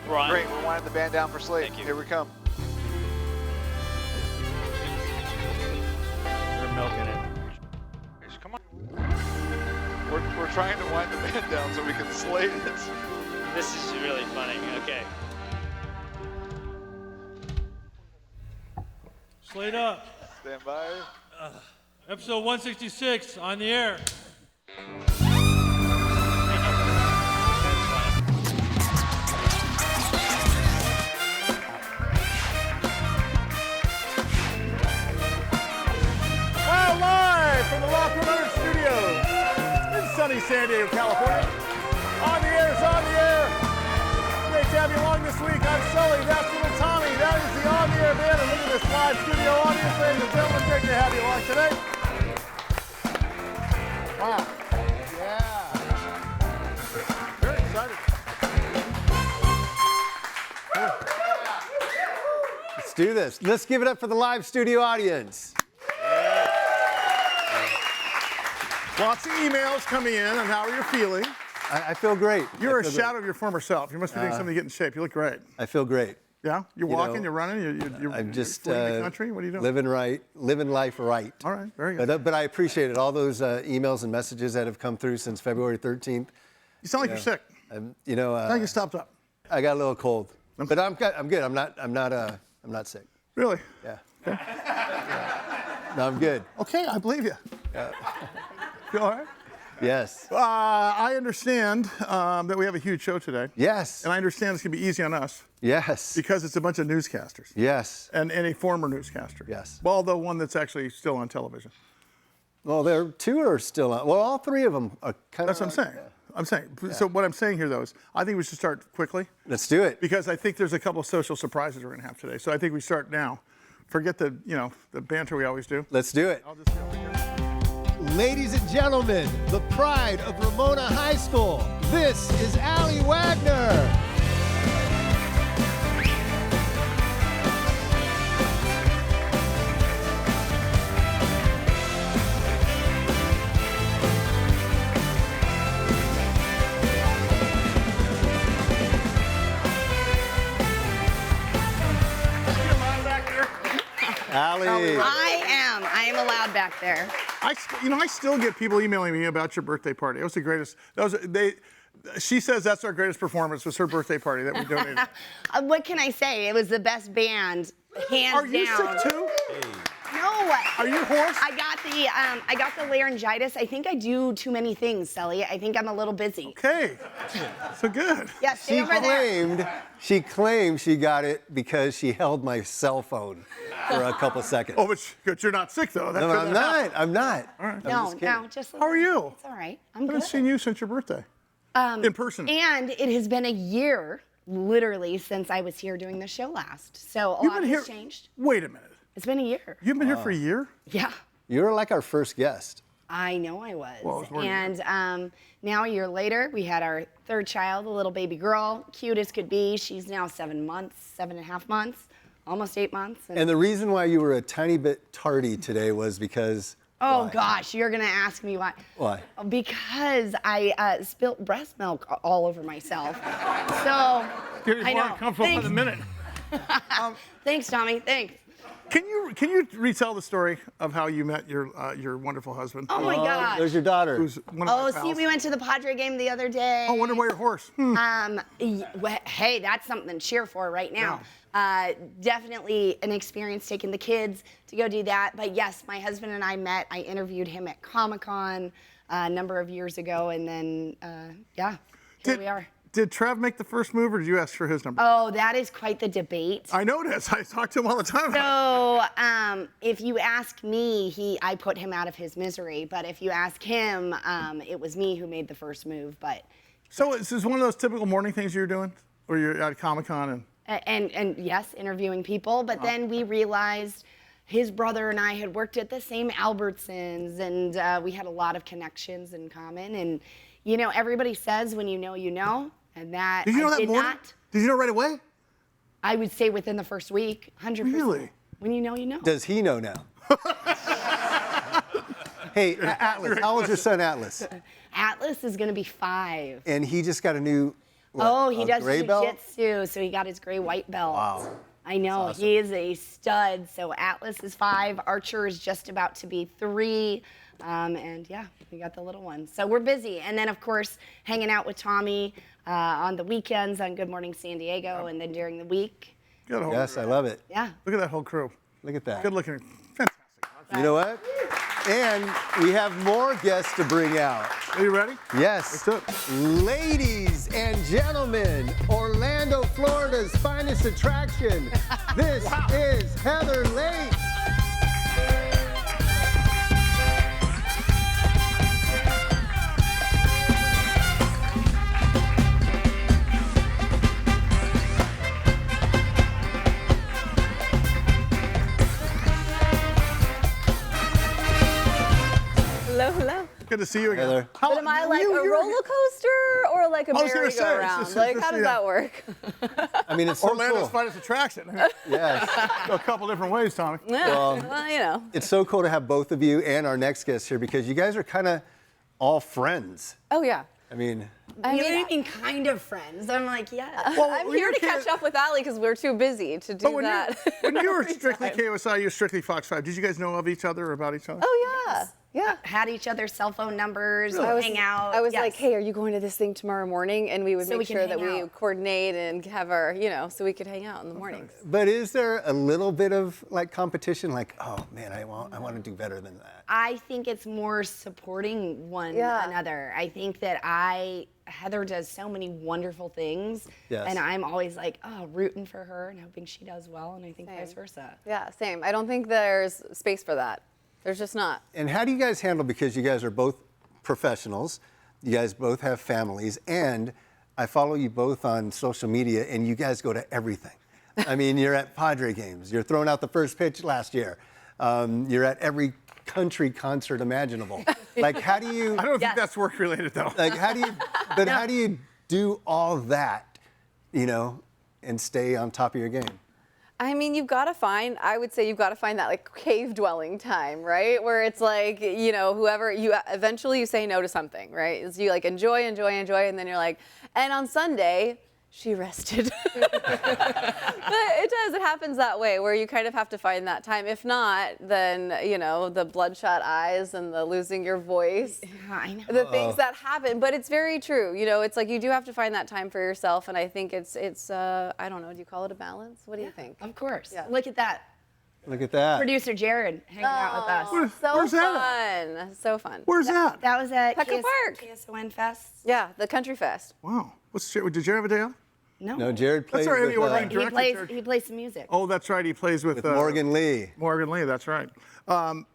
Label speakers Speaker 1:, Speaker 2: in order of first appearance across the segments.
Speaker 1: We're on.
Speaker 2: Great, we're winding the band down for Slade.
Speaker 1: Thank you.
Speaker 2: Here we come.
Speaker 1: We're milking it.
Speaker 2: Come on. We're trying to wind the band down so we can Slade it.
Speaker 1: This is really funny. Okay.
Speaker 3: Slade up.
Speaker 2: Stand by.
Speaker 3: Episode 166 on the air.
Speaker 4: Well, live from the Lock 100 Studios in sunny San Diego, California. On the air is on the air. Great to have you along this week. I'm Sully. That's little Tommy. That is the On the Air band. And look at this live studio audience, ladies and gentlemen. Great to have you along today. Wow. Yeah. Very excited.
Speaker 5: Let's do this. Let's give it up for the live studio audience.
Speaker 4: Lots of emails coming in on how you're feeling.
Speaker 5: I feel great.
Speaker 4: You're
Speaker 5: I
Speaker 4: a
Speaker 5: feel
Speaker 4: shadow of your former self. You must be doing something to get in shape. You look great.
Speaker 5: great. I feel great.
Speaker 4: Yeah? You're
Speaker 5: You
Speaker 4: walking,
Speaker 5: know,
Speaker 4: you're running, you're
Speaker 5: I'm just
Speaker 4: fleeing the country? What are you doing?
Speaker 5: living life right.
Speaker 4: All right, very good.
Speaker 5: But I appreciate it. All those emails and messages that have come through since February 13th.
Speaker 4: You sound like you're sick.
Speaker 5: You know,
Speaker 4: I think you stopped up.
Speaker 5: I got a little cold, but I'm good. I'm not sick.
Speaker 4: Really?
Speaker 5: Yeah. No, I'm good.
Speaker 4: Okay, I believe you. You all right?
Speaker 5: Yes.
Speaker 4: I understand that we have a huge show today.
Speaker 5: Yes.
Speaker 4: And I understand it's going to be easy on us
Speaker 5: Yes.
Speaker 4: because it's a bunch of newscasters.
Speaker 5: Yes.
Speaker 4: And a former newscaster.
Speaker 5: Yes.
Speaker 4: Well, the one that's actually still on television.
Speaker 5: Well, there are two are still on. Well, all three of them are kind
Speaker 4: That's
Speaker 5: of.
Speaker 4: what I'm saying. I'm saying. So what I'm saying here, though, is I think we should start quickly
Speaker 5: Let's do it.
Speaker 4: because I think there's a couple of social surprises we're going to have today. So I think we start now. Forget the banter we always do.
Speaker 5: Let's do it.
Speaker 4: I'll just get over here.
Speaker 5: Ladies and gentlemen, the pride of Ramona High School. This is Allie Wagner. Allie.
Speaker 6: I am allowed back there.
Speaker 4: I still get people emailing me about your birthday party. It was the greatest. She says that's our greatest performance was her birthday party that we donated.
Speaker 6: What can I say? It was the best band, hands
Speaker 4: Are you
Speaker 6: down.
Speaker 4: sick too?
Speaker 6: No.
Speaker 4: Are you hoarse?
Speaker 6: I got the laryngitis. I think I do too many things, Sully. I think I'm a little busy.
Speaker 4: Okay. So good.
Speaker 6: Yeah, stay over there.
Speaker 5: She claimed she got it because she held my cell phone for a couple seconds.
Speaker 4: Oh, but you're not sick though.
Speaker 5: No, I'm not. I'm not.
Speaker 4: All right.
Speaker 6: No, just.
Speaker 4: How are you?
Speaker 6: It's all right.
Speaker 4: I
Speaker 6: I'm
Speaker 4: haven't
Speaker 6: good.
Speaker 4: seen you since your birthday. In person.
Speaker 6: And it has been a year, literally, since I was here doing the show last. So a
Speaker 4: You've
Speaker 6: lot
Speaker 4: been
Speaker 6: has
Speaker 4: here.
Speaker 6: changed.
Speaker 4: Wait a minute.
Speaker 6: It's been a year.
Speaker 4: You've been here for a year?
Speaker 6: Yeah.
Speaker 5: You were like our first guest.
Speaker 6: I know I was.
Speaker 4: Well, it was more than
Speaker 6: and now a year later, we had our third child, a little baby girl, cute as could be. She's now 7.5 months, almost 8 months.
Speaker 5: And the reason why you were a tiny bit tardy today was because.
Speaker 6: oh
Speaker 5: why?
Speaker 6: gosh, you're gonna ask me why?
Speaker 5: Why?
Speaker 6: Because I spilt breast milk all over myself. So I know.
Speaker 4: Comfortable for the minute.
Speaker 6: Thanks, Tommy. Thanks.
Speaker 4: Can you retell the story of how you met your wonderful husband?
Speaker 6: Oh my gosh.
Speaker 5: There's your daughter.
Speaker 4: Who's one of
Speaker 6: Oh,
Speaker 4: my
Speaker 6: see,
Speaker 4: pals?
Speaker 6: we went to the Padre game the other day.
Speaker 4: Oh, Wonder Why Your Horse.
Speaker 6: Hey, that's something to cheer for right now. Definitely an experience taking the kids to go do that. But yes, my husband and I met. I interviewed him at Comic-Con a number of years ago, and then here we are.
Speaker 4: Did Trev make the first move, or did you ask for his number?
Speaker 6: Oh, that is quite the debate.
Speaker 4: I know it is. I talk to him all the time. about
Speaker 6: So, if you ask me, I put him out of his misery. But if you ask him, it was me who made the first move. But
Speaker 4: So is this one of those typical morning things you're doing, or you're at Comic-Con and?
Speaker 6: and yes, interviewing people. But then we realized his brother and I had worked at the same Albertsons, and we had a lot of connections in common. And you know, everybody says when you know, you know, and that
Speaker 4: Did you know
Speaker 6: I
Speaker 4: that
Speaker 6: did
Speaker 4: morning?
Speaker 6: not.
Speaker 4: Did you know right away?
Speaker 6: I would say within the first week, 100%.
Speaker 4: Really?
Speaker 6: When you know, you know.
Speaker 5: Does he know now? Hey, Atlas, how old's your son Atlas?
Speaker 6: Atlas is going to be 5.
Speaker 5: And he just got a new
Speaker 6: Oh, he does
Speaker 5: gray belt?
Speaker 6: jiu-jitsu, so he got his gray white belt.
Speaker 5: Wow.
Speaker 6: I know,
Speaker 5: That's awesome.
Speaker 6: he is a stud. So Atlas is 5, Archer is just about to be 3. And yeah, we got the little one. So we're busy. And then, of course, hanging out with Tommy on the weekends on Good Morning San Diego, and then during the week.
Speaker 4: Got a whole
Speaker 5: Yes,
Speaker 4: crew.
Speaker 5: I love it.
Speaker 6: Yeah.
Speaker 4: Look at that whole crew.
Speaker 5: Look at that.
Speaker 4: Good looking. Fantastic.
Speaker 5: You know what? And we have more guests to bring out.
Speaker 4: Are you ready?
Speaker 5: Yes.
Speaker 4: Let's do it.
Speaker 5: Ladies and gentlemen, Orlando, Florida's finest attraction. This is Heather Lake.
Speaker 7: Hello, hello.
Speaker 4: Good to see you again.
Speaker 5: Heather.
Speaker 4: How-
Speaker 7: But am I like
Speaker 4: you-
Speaker 7: a
Speaker 4: you-
Speaker 7: roller coaster or like a
Speaker 4: I was gonna say,
Speaker 7: merry-go-round?
Speaker 4: it's
Speaker 7: Like, how does
Speaker 4: yeah.
Speaker 7: that work?
Speaker 5: I mean, it's so
Speaker 4: Orlando's
Speaker 5: cool.
Speaker 4: finest attraction.
Speaker 5: Yes.
Speaker 4: Go a couple different ways, Tommy.
Speaker 7: Yeah, well, you know.
Speaker 5: It's so cool to have both of you and our next guest here because you guys are kind of all friends.
Speaker 7: Oh, yeah.
Speaker 5: I mean,
Speaker 6: You know what I mean? Kind of friends. I'm like, yeah.
Speaker 7: I'm
Speaker 4: when
Speaker 7: here
Speaker 4: you
Speaker 7: to
Speaker 4: can't-
Speaker 7: catch up with Allie because we're too busy to do
Speaker 4: But when
Speaker 7: that.
Speaker 4: you, when you were
Speaker 7: every
Speaker 4: strictly
Speaker 7: time.
Speaker 4: KOSI, you were strictly Fox 5. Did you guys know of each other or about each other?
Speaker 7: Oh, yeah. Yeah.
Speaker 6: Had each other's cell phone numbers,
Speaker 7: I
Speaker 6: hang out.
Speaker 7: I was
Speaker 6: Yes.
Speaker 7: like, hey, are you going to this thing tomorrow morning? And we would
Speaker 6: So
Speaker 7: make
Speaker 6: we can
Speaker 7: sure that
Speaker 6: hang
Speaker 7: we
Speaker 6: out.
Speaker 7: coordinate and have our, you know, so we could hang out in the mornings.
Speaker 5: but is there a little bit of like competition? Like, oh man, I want to do better than that.
Speaker 6: I think it's more supporting one
Speaker 7: Yeah.
Speaker 6: another. I think that Heather does so many wonderful things,
Speaker 5: Yes.
Speaker 6: and I'm always like, oh, rooting for her and hoping she does well, and I think vice versa.
Speaker 7: Yeah, same. I don't think there's space for that. There's just not.
Speaker 5: And how do you guys handle, because you guys are both professionals, you guys both have families, and I follow you both on social media, and you guys go to everything. I mean, you're at Padre games, you're throwing out the first pitch last year, you're at every country concert imaginable. Like, how do you,
Speaker 4: I don't think
Speaker 6: Yes.
Speaker 4: that's work related though.
Speaker 5: like, how do you, but how do you do all that, you know, and stay on top of your game?
Speaker 7: I mean, I would say you've got to find that like cave dwelling time, right? Where it's like, you know, eventually you say no to something, right? It's you like enjoy, and then you're like, and on Sunday, she rested. But it happens that way where you kind of have to find that time. If not, then, you know, the bloodshot eyes and the losing your voice.
Speaker 6: Yeah, I know.
Speaker 7: The things that happen, but it's very true. You know, it's like you do have to find that time for yourself, and I think it's I don't know, do you call it a balance? What do you think?
Speaker 6: Of course.
Speaker 7: Yeah.
Speaker 6: Look at that.
Speaker 5: Look at that.
Speaker 6: Producer Jared hanging out with us.
Speaker 7: So
Speaker 4: Where's that
Speaker 7: fun. So fun.
Speaker 4: Where's that?
Speaker 6: That was at
Speaker 7: Petco Park.
Speaker 6: KSON Fest.
Speaker 7: Yeah, the Country Fest.
Speaker 4: Wow. Did you have a day off?
Speaker 5: No, Jared plays
Speaker 4: right,
Speaker 5: with,
Speaker 4: Eddie Orlando.
Speaker 6: He plays some music.
Speaker 4: Oh, that's right. He plays with
Speaker 5: Morgan Lee.
Speaker 4: Morgan Lee, that's right.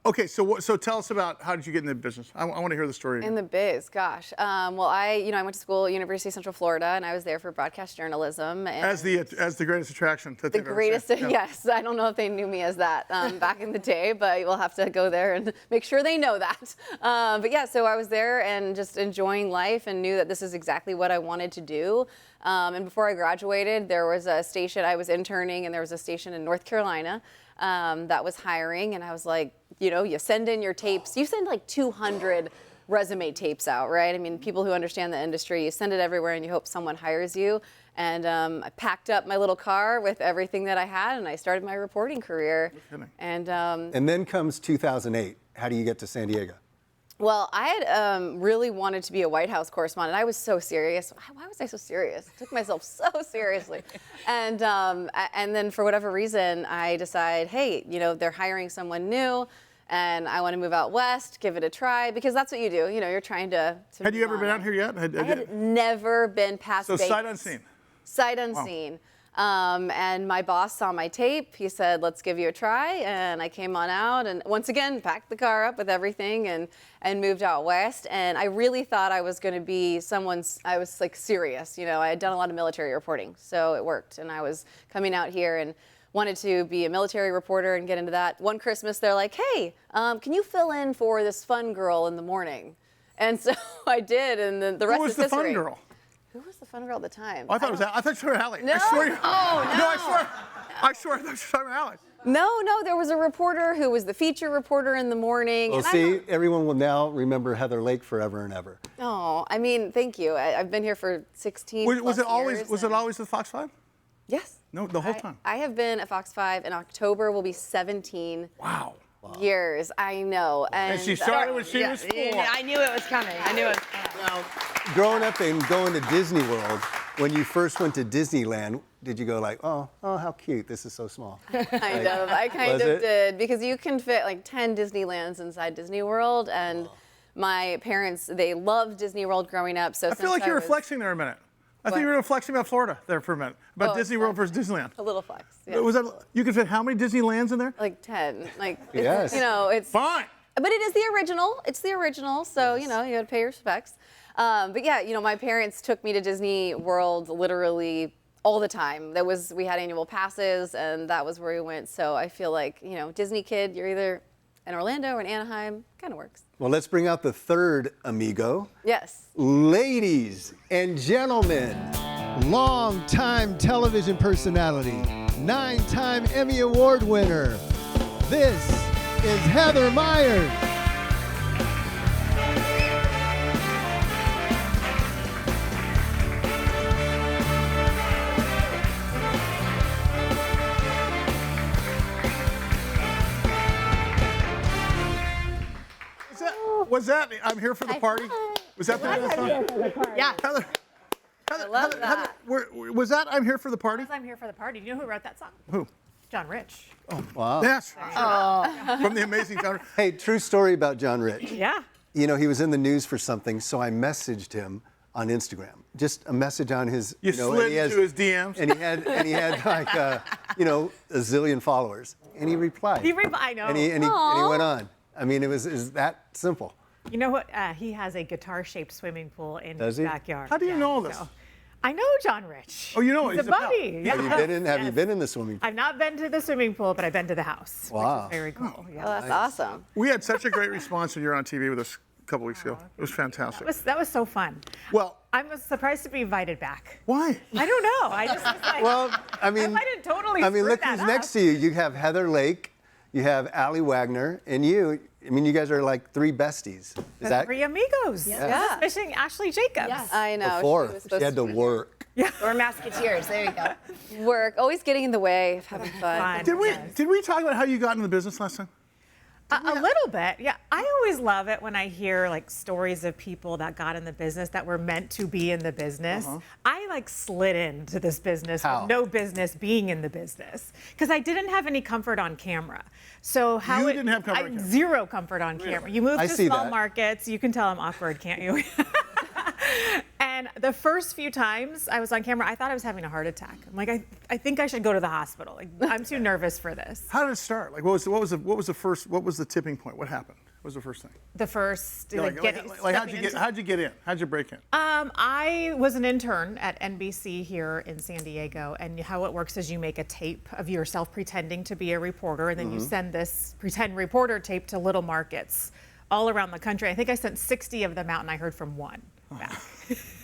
Speaker 4: Okay, so tell us about how did you get in the business? I want to hear the story.
Speaker 7: In the biz, gosh. Well, I went to school at University of Central Florida, and I was there for broadcast journalism. And
Speaker 4: as the greatest attraction that
Speaker 7: the
Speaker 4: they've ever
Speaker 7: greatest,
Speaker 4: seen. Yeah.
Speaker 7: yes. I don't know if they knew me as that back in the day, but we'll have to go there and make sure they know that. But yeah, so I was there and just enjoying life and knew that this is exactly what I wanted to do. And before I graduated, there was a station, I was interning, and there was a station in North Carolina that was hiring, and I was like, you know, you send in your tapes, you send like 200 resume tapes out, right? I mean, people who understand the industry, you send it everywhere and you hope someone hires you. And I packed up my little car with everything that I had, and I started my reporting career. And
Speaker 5: then comes 2008. How do you get to San Diego?
Speaker 7: well, I had really wanted to be a White House correspondent. I was so serious. Why was I so serious? I took myself so seriously. And then for whatever reason, I decide, hey, you know, they're hiring someone new, and I want to move out west, give it a try, because that's what you do. You know, you're trying to
Speaker 4: Had you
Speaker 7: move
Speaker 4: ever
Speaker 7: on.
Speaker 4: been out here yet?
Speaker 7: I had never been past
Speaker 4: So
Speaker 7: Vegas.
Speaker 4: sight unseen.
Speaker 7: Sight unseen. And my boss saw my tape. He said, let's give you a try. And I came on out and once again, packed the car up with everything and moved out west. And I really thought I was going to be I was like serious. You know, I had done a lot of military reporting, so it worked. And I was coming out here and wanted to be a military reporter and get into that. One Christmas, they're like, hey, can you fill in for this fun girl in the morning? And so I did, and then the rest
Speaker 4: Who was
Speaker 7: is
Speaker 4: the
Speaker 7: history.
Speaker 4: fun girl?
Speaker 7: Who was the fun girl at the time?
Speaker 4: Oh, I thought you were Allie.
Speaker 7: No.
Speaker 4: I swear.
Speaker 7: Oh,
Speaker 4: No, I swear. I thought you were talking about Allie.
Speaker 7: No, there was a reporter who was the feature reporter in the morning.
Speaker 5: Well,
Speaker 7: and I
Speaker 5: see,
Speaker 7: don't-
Speaker 5: everyone will now remember Heather Lake forever and ever.
Speaker 7: Oh, I mean, thank you. I've been here for 16
Speaker 4: Was
Speaker 7: plus
Speaker 4: it always
Speaker 7: years,
Speaker 4: was it
Speaker 7: and-
Speaker 4: always the Fox 5?
Speaker 7: Yes.
Speaker 4: No, the whole time.
Speaker 7: I have been at Fox 5 in October will be 17
Speaker 4: Wow.
Speaker 7: years. I know.
Speaker 4: And she started when she was 4.
Speaker 6: I knew it was coming. I knew it was coming.
Speaker 5: Now, growing up and going to Disney World, when you first went to Disneyland, did you go like, oh, how cute, this is so small?
Speaker 7: Kind of. I kind
Speaker 5: Was
Speaker 7: of
Speaker 5: it?
Speaker 7: did because you can fit like 10 Disneylands inside Disney World, and my parents they loved Disney World growing up. So
Speaker 4: I feel like you were flexing there a minute. I think you were flexing about Florida there for a minute. About
Speaker 7: Oh,
Speaker 4: Disney World versus Disneyland.
Speaker 7: a little flex. Yeah.
Speaker 4: Was that you could fit how many Disneylands in there?
Speaker 7: Like 10. Like it's,
Speaker 5: Yes.
Speaker 7: you know, it's
Speaker 4: Fine.
Speaker 7: But it is the original. It's the original, so you know you got to pay your respects. But yeah, you know, my parents took me to Disney World literally all the time. We had annual passes, and that was where we went. So I feel like you know, Disney kid, you're either in Orlando or in Anaheim. Kind of works.
Speaker 5: Well, let's bring out the third amigo.
Speaker 7: Yes.
Speaker 5: Ladies and gentlemen, longtime television personality, 9-time Emmy Award winner. This is Heather Myers.
Speaker 4: Was that I'm here for the party? Was that the song?
Speaker 6: Yeah.
Speaker 4: Heather,
Speaker 7: I love that.
Speaker 4: was that I'm here for the party?
Speaker 8: I'm here for the party. You know who wrote that song?
Speaker 4: Who?
Speaker 8: John Rich.
Speaker 5: Wow.
Speaker 4: Yes. From the Amazing John.
Speaker 5: Hey, true story about John Rich.
Speaker 8: Yeah.
Speaker 5: You know, he was in the news for something, so I messaged him on Instagram. Just a message on his.
Speaker 4: You
Speaker 5: know,
Speaker 4: slid
Speaker 5: and he has-
Speaker 4: into his DMs.
Speaker 5: And he had like, you know, a zillion followers, and he replied.
Speaker 8: I know.
Speaker 5: And he went on. I mean, it was that simple.
Speaker 8: You know what? He has a guitar-shaped swimming pool in
Speaker 5: Does
Speaker 8: his
Speaker 5: he?
Speaker 8: backyard.
Speaker 4: How do you know this?
Speaker 8: So, I know John Rich.
Speaker 4: Oh, you know
Speaker 8: he's
Speaker 4: he's
Speaker 8: a
Speaker 4: a pal.
Speaker 8: buddy.
Speaker 5: Have you been in? Have you
Speaker 8: Yes.
Speaker 5: been in the swimming pool?
Speaker 8: I've not been to the swimming pool, but I've been to the house.
Speaker 5: Wow.
Speaker 8: Which is very cool. Yeah.
Speaker 7: Well, that's awesome.
Speaker 4: We had such a great response when you were on TV with us a couple weeks ago. It was fantastic.
Speaker 8: That was so fun.
Speaker 4: Well,
Speaker 8: I was surprised to be invited back.
Speaker 4: why?
Speaker 8: I don't know. I just was like,
Speaker 5: Well, I mean,
Speaker 8: I didn't totally
Speaker 5: I mean,
Speaker 8: screw
Speaker 5: look
Speaker 8: that
Speaker 5: who's next to you. You have Heather Lake, you have Allie Wagner, and you. I mean, you guys are like 3 besties. Is that
Speaker 8: Three amigos.
Speaker 7: Yeah.
Speaker 8: Missing Ashley Jacobs.
Speaker 6: Yes.
Speaker 7: I know.
Speaker 5: before?
Speaker 7: She was
Speaker 5: She
Speaker 7: supposed
Speaker 5: had to
Speaker 7: be
Speaker 5: work.
Speaker 6: We're Musketeers. There you go.
Speaker 7: work. Always getting in the way of having fun.
Speaker 8: Fun.
Speaker 4: Did we talk about how you got into the business last time?
Speaker 8: A little bit, yeah. I always love it when I hear like stories of people that got in the business that were meant to be in the business. I like slid into this business
Speaker 5: How?
Speaker 8: with no business being in the business because I didn't have any comfort on camera. So how
Speaker 4: You
Speaker 8: it,
Speaker 4: didn't have comfort on camera?
Speaker 8: Zero comfort on camera. You move
Speaker 5: I
Speaker 8: to
Speaker 5: see
Speaker 8: small
Speaker 5: that.
Speaker 8: markets, you can tell I'm awkward, can't you? And the first few times I was on camera, I thought I was having a heart attack. I'm like, I think I should go to the hospital. Like, I'm too nervous for this.
Speaker 4: How did it start? Like, what was the tipping point? What happened? What was the first thing?
Speaker 8: The first,
Speaker 4: Like,
Speaker 8: getting-
Speaker 4: how'd
Speaker 8: stepping
Speaker 4: you get?
Speaker 8: into-
Speaker 4: How'd you get in? How'd you break in?
Speaker 8: I was an intern at NBC here in San Diego, and how it works is you make a tape of yourself pretending to be a reporter, and then you send this pretend reporter tape to little markets all around the country. I think I sent 60 of them out, and I heard from one back,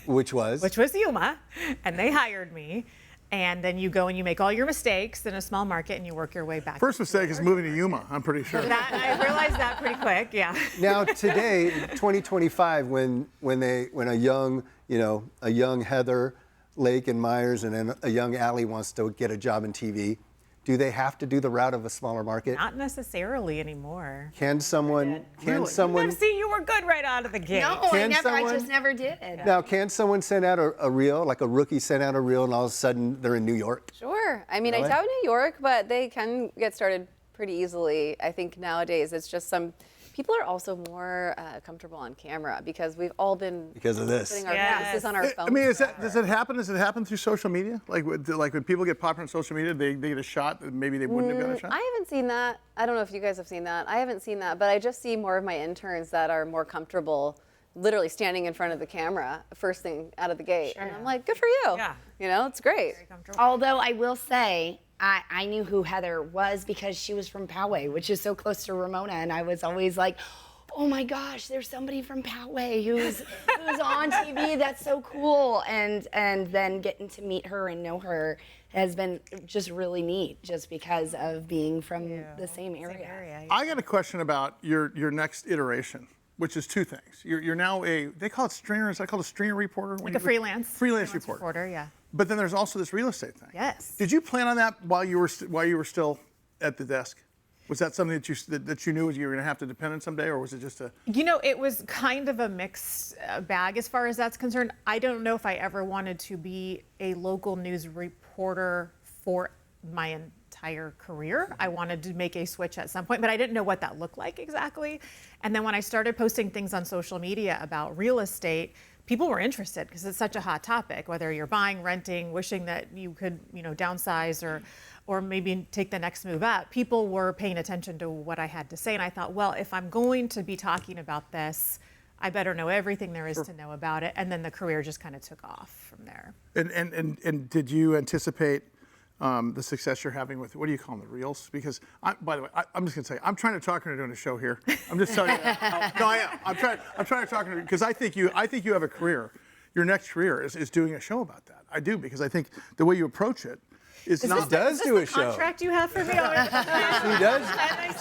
Speaker 5: Which was?
Speaker 8: which was Yuma, and they hired me. And then you go and you make all your mistakes in a small market, and you work your way back.
Speaker 4: First mistake is moving to Yuma. I'm pretty sure.
Speaker 8: That, I realized that pretty quick, yeah.
Speaker 5: Now today, 2025, when a young, you know, a young Heather Lake and Myers and then a young Allie wants to get a job in TV, do they have to do the route of a smaller market?
Speaker 8: Not necessarily anymore.
Speaker 5: Can someone?
Speaker 8: See, you were good right out of the gate.
Speaker 6: No, I
Speaker 5: Can
Speaker 6: never. I
Speaker 5: someone-
Speaker 6: just never did.
Speaker 5: Now, can someone send out a reel, like a rookie send out a reel, and all of a sudden they're in New York?
Speaker 7: Sure. I mean,
Speaker 5: Really?
Speaker 7: I doubt New York, but they can get started pretty easily. I think nowadays it's just people are also more comfortable on camera because we've all been
Speaker 5: Because of this.
Speaker 7: putting our
Speaker 8: Yes.
Speaker 7: faces on our
Speaker 4: I
Speaker 7: phones.
Speaker 4: mean, does
Speaker 7: forever.
Speaker 4: it happen? Does it happen through social media? Like when people get popular on social media, they get a shot that maybe they wouldn't have got a shot?
Speaker 7: I haven't seen that. I don't know if you guys have seen that. I haven't seen that, but I just see more of my interns that are more comfortable literally standing in front of the camera first thing out of the gate. And I'm like, good for you.
Speaker 8: Yeah.
Speaker 7: You know, it's great.
Speaker 6: Although I will say, I knew who Heather was because she was from Poway, which is so close to Ramona, and I was always like, oh my gosh, there's somebody from Poway who's on TV. That's so cool. And then getting to meet her and know her has been just really neat, just because of being from the same area.
Speaker 4: I got a question about your next iteration, which is two things. You're now they call it stringers. I call it a stringer reporter.
Speaker 8: Like a freelance
Speaker 4: reporter.
Speaker 8: Yeah.
Speaker 4: But then there's also this real estate thing.
Speaker 8: Yes.
Speaker 4: Did you plan on that while you were still at the desk? Was that something that you knew you were going to have to depend on someday, or was it just a?
Speaker 8: You know, it was kind of a mixed bag as far as that's concerned. I don't know if I ever wanted to be a local news reporter for my entire career. I wanted to make a switch at some point, but I didn't know what that looked like exactly. And then when I started posting things on social media about real estate, people were interested because it's such a hot topic, whether you're buying, renting, wishing that you could, downsize or maybe take the next move up. People were paying attention to what I had to say. And I thought, well, if I'm going to be talking about this, I better know everything there is to know about it. And then the career just kind of took off from there.
Speaker 4: And did you anticipate the success you're having with, what do you call them, the reels? Because, by the way, I'm just going to say, I'm trying to talk her into doing a show here. I'm just telling you. No, I am. I'm trying to talk her into, because I think you have a career. Your next career is doing a show about that. I do, because I think the way you approach it is not.
Speaker 5: She does do a show.
Speaker 8: Contract you have for me?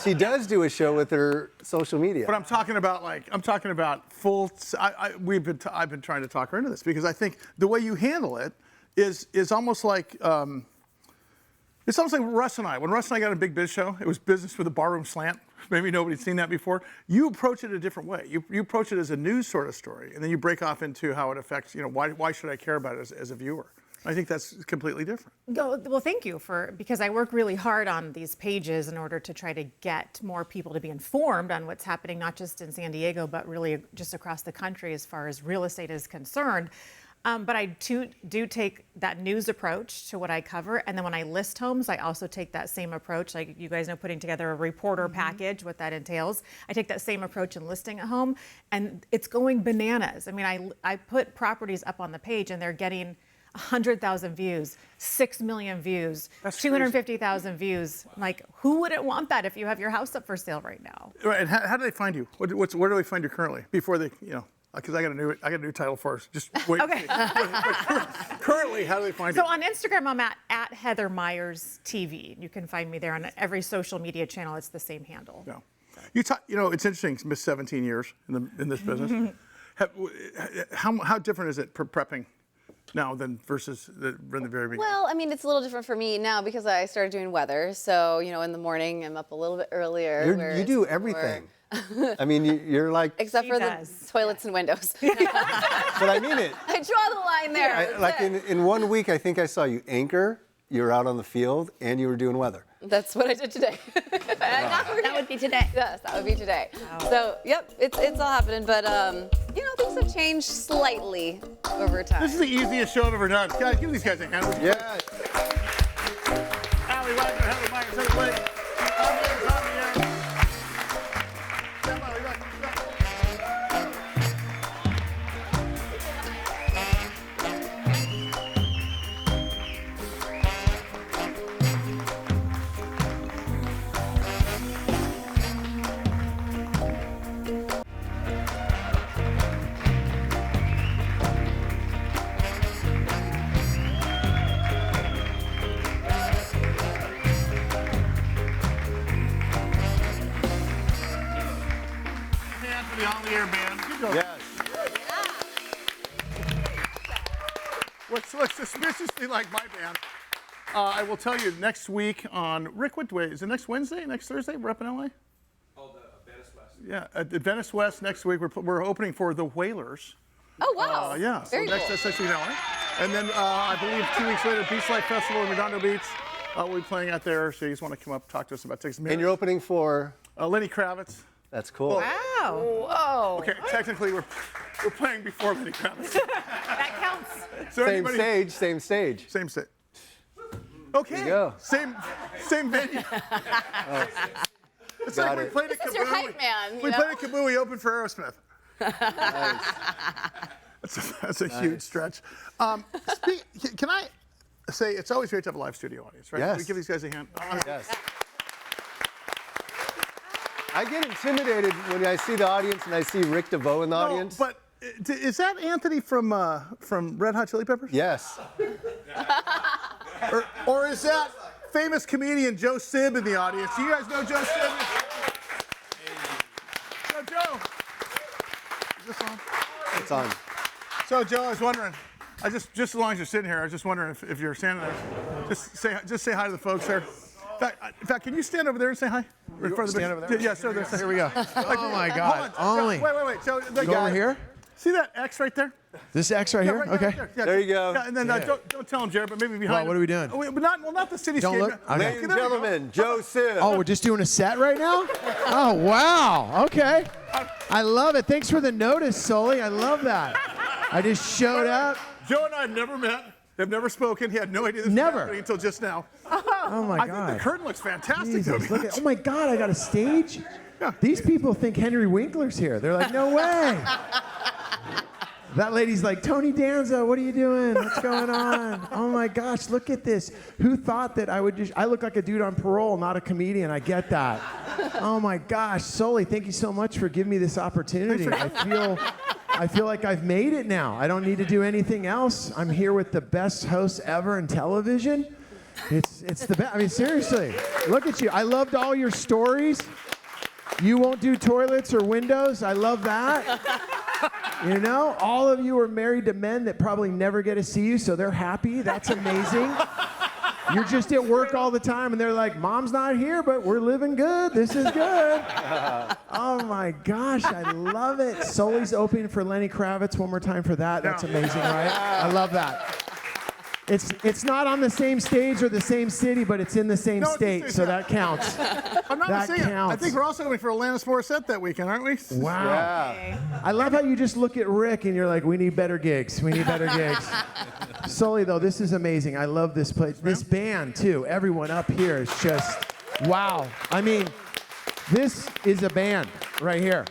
Speaker 5: She does do a show with her social media.
Speaker 4: But I'm talking about full. I've been trying to talk her into this, because I think the way you handle it is almost like. It's almost like Russ and I. When Russ and I got a Big Biz show, it was business with a barroom slant. Maybe nobody's seen that before. You approach it a different way. You approach it as a news sort of story, and then you break off into how it affects, why should I care about it as a viewer? I think that's completely different.
Speaker 8: Well, thank you because I work really hard on these pages in order to try to get more people to be informed on what's happening, not just in San Diego, but really just across the country as far as real estate is concerned. But I do take that news approach to what I cover. And then when I list homes, I also take that same approach. Like you guys know, putting together a reporter package, what that entails. I take that same approach in listing a home, and it's going bananas. I mean, I put properties up on the page, and they're getting 100,000 views, 6 million views, 250,000 views. Like, who wouldn't want that if you have your house up for sale right now?
Speaker 4: Right. And how do they find you? Where do they find you currently? Before they, because I got a new title for us. Just wait. Okay. Currently, how do they find you?
Speaker 8: So on Instagram, I'm at Heather Myers TV. You can find me there on every social media channel. It's the same handle.
Speaker 4: Yeah. It's interesting. Miss 17 years in this business. How different is it prepping now than versus in the very beginning?
Speaker 7: Well, I mean, it's a little different for me now because I started doing weather. So, in the morning, I'm up a little bit earlier.
Speaker 5: You do everything. I mean, you're like.
Speaker 7: Except for the toilets and windows.
Speaker 5: But I mean it.
Speaker 7: I draw the line there.
Speaker 5: In 1 week, I think I saw you anchor, you were out on the field, and you were doing weather.
Speaker 7: That's what I did today.
Speaker 6: That would be today.
Speaker 7: Yes, that would be today. So, yep, it's all happening. But, things have changed slightly over time.
Speaker 4: This is the easiest show I've ever done. Guys, give these guys a hand.
Speaker 5: Yeah.
Speaker 4: Allie Wagner, Heather Myers, everybody. On the air band.
Speaker 5: Yes.
Speaker 4: Looks suspiciously like my band. I will tell you next week on Rick. What way is it? Next Wednesday? Next Thursday? We're up in LA.
Speaker 9: Oh, the Venice West.
Speaker 4: Yeah, at Venice West next week. We're opening for the Whalers.
Speaker 7: Oh wow!
Speaker 4: Yeah.
Speaker 7: Very
Speaker 4: so
Speaker 7: cool.
Speaker 4: that's next week in LA. And then I believe 2 weeks later, Beach Life Festival in Redondo Beach. We'll be playing out there. So you just want to come up, talk to us about tickets.
Speaker 5: And you're opening for?
Speaker 4: Lenny Kravitz.
Speaker 5: That's cool.
Speaker 8: Wow.
Speaker 6: Whoa.
Speaker 4: Okay, technically we're playing before Lenny Kravitz.
Speaker 8: That counts.
Speaker 4: So
Speaker 5: Same stage.
Speaker 4: Same stage. Okay.
Speaker 5: There you go.
Speaker 4: Same venue. It's
Speaker 5: Got
Speaker 4: like we
Speaker 5: it.
Speaker 4: played at
Speaker 7: This is your
Speaker 4: Kaboo.
Speaker 7: hype man.
Speaker 4: We played at Kaboo. We opened for Aerosmith. That's a huge stretch. Can I say it's always great to have a live studio audience, right?
Speaker 5: Yes.
Speaker 4: Can we give these guys a hand?
Speaker 5: Yes. I get intimidated when I see the audience and I see Rick DeVoe in the audience.
Speaker 4: But is that Anthony from Red Hot Chili Peppers?
Speaker 5: Yes.
Speaker 4: Or is that famous comedian Joe Sib in the audience? Do you guys know Joe Sib? So Joe, is this on?
Speaker 5: It's on.
Speaker 4: So Joe, I was wondering, just as long as you're sitting here, I was just wondering if you're standing there, just say hi to the folks there. In fact, can you stand over there and say hi?
Speaker 10: Stand over there?
Speaker 4: Yeah, so there. Here we go.
Speaker 10: Oh my God!
Speaker 4: Hold on.
Speaker 10: Only.
Speaker 4: Wait. So the
Speaker 10: Go
Speaker 4: guy
Speaker 10: over here.
Speaker 4: See that X right there?
Speaker 10: This X right here.
Speaker 4: Right
Speaker 10: Okay.
Speaker 4: there. Yeah,
Speaker 5: There you go.
Speaker 4: Yeah, and then don't tell him, Jared, but maybe behind.
Speaker 10: Well, what are we doing?
Speaker 4: But not the cityscape.
Speaker 10: Don't look? Okay.
Speaker 5: Ladies and gentlemen, Joe Sib.
Speaker 10: Oh, we're just doing a set right now? Oh, wow. Okay. I love it. Thanks for the notice, Sully. I love that. I just showed up.
Speaker 4: Joe and I have never met. Have never spoken. He had no idea this was happening until just now.
Speaker 10: Oh my
Speaker 4: I
Speaker 10: God.
Speaker 4: think the curtain looks fantastic.
Speaker 10: Jesus, look at, oh my God, I got a stage? These people think Henry Winkler's here. They're like, no way. That lady's like, Tony Danza, what are you doing? What's going on? Oh my gosh, look at this. Who thought that I look like a dude on parole, not a comedian. I get that. Oh my gosh, Sully, thank you so much for giving me this opportunity. I feel like I've made it now. I don't need to do anything else. I'm here with the best hosts ever in television. It's the best. I mean, seriously, look at you. I loved all your stories. You won't do toilets or windows. I love that. You know, all of you are married to men that probably never get to see you, so they're happy. That's amazing. You're just at work all the time, and they're like, Mom's not here, but we're living good. This is good. Oh, my gosh. I love it. Sully's opening for Lenny Kravitz. One more time for that. That's amazing, right? I love that. It's not on the same stage or the same city, but it's in the same state, so that counts.
Speaker 4: I'm not
Speaker 10: That
Speaker 4: mistaken. I
Speaker 10: counts.
Speaker 4: think we're also going for Alanis Morissette that weekend, aren't we?
Speaker 10: Wow.
Speaker 5: Yeah.
Speaker 10: I love how you just look at Rick and you're like, we need better gigs. We need better gigs. Sully, though, this is amazing. I love this place. This band, too. Everyone up here is just, wow. I mean, this is a band right here.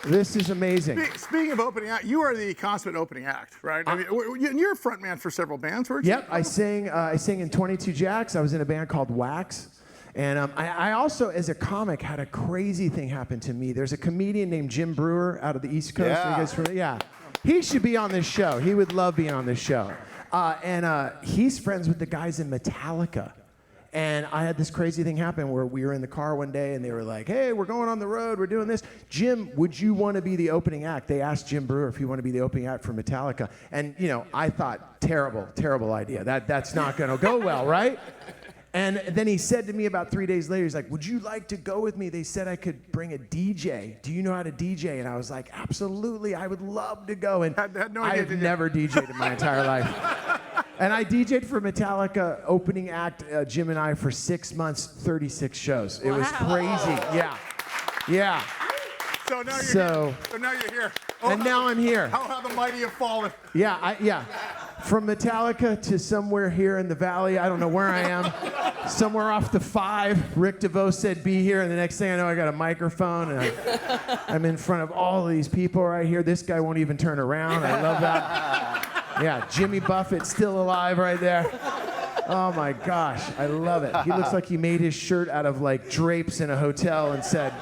Speaker 10: This is amazing.
Speaker 4: Speaking of opening act, you are the consummate opening act, right? I mean, you're a front man for several bands, weren't you?
Speaker 10: Yep, I sang in 22 Jacks. I was in a band called Wax. And I also, as a comic, had a crazy thing happen to me. There's a comedian named Jim Brewer out of the East Coast.
Speaker 5: Yeah.
Speaker 10: Are you guys familiar? Yeah. He should be on this show. He would love being on this show. And he's friends with the guys in Metallica. And I had this crazy thing happen where we were in the car one day and they were like, hey, we're going on the road, we're doing this. Jim, would you want to be the opening act? They asked Jim Brewer if he wanted to be the opening act for Metallica. And, you know, I thought, terrible idea. That's not going to go well, right? And then he said to me about 3 days later, he's like, would you like to go with me? They said I could bring a DJ. Do you know how to DJ? And I was like, absolutely, I would love to go. And
Speaker 4: had no idea,
Speaker 10: I've
Speaker 4: did you?
Speaker 10: never DJ'd in my entire life. And I DJ'd for Metallica opening act, Jim and I, for 6 months, 36 shows. It was crazy. Yeah.
Speaker 4: So now you're
Speaker 10: So-
Speaker 4: here. So now you're here.
Speaker 10: And now I'm here.
Speaker 4: How the mighty have fallen.
Speaker 10: Yeah. From Metallica to somewhere here in the valley. I don't know where I am. Somewhere off the 5. Rick DeVoe said, be here. And the next thing I know, I got a microphone. And I'm in front of all of these people right here. This guy won't even turn around. I love that. Yeah, Jimmy Buffett's still alive right there. Oh my gosh, I love it. He looks like he made his shirt out of like drapes in a hotel and said,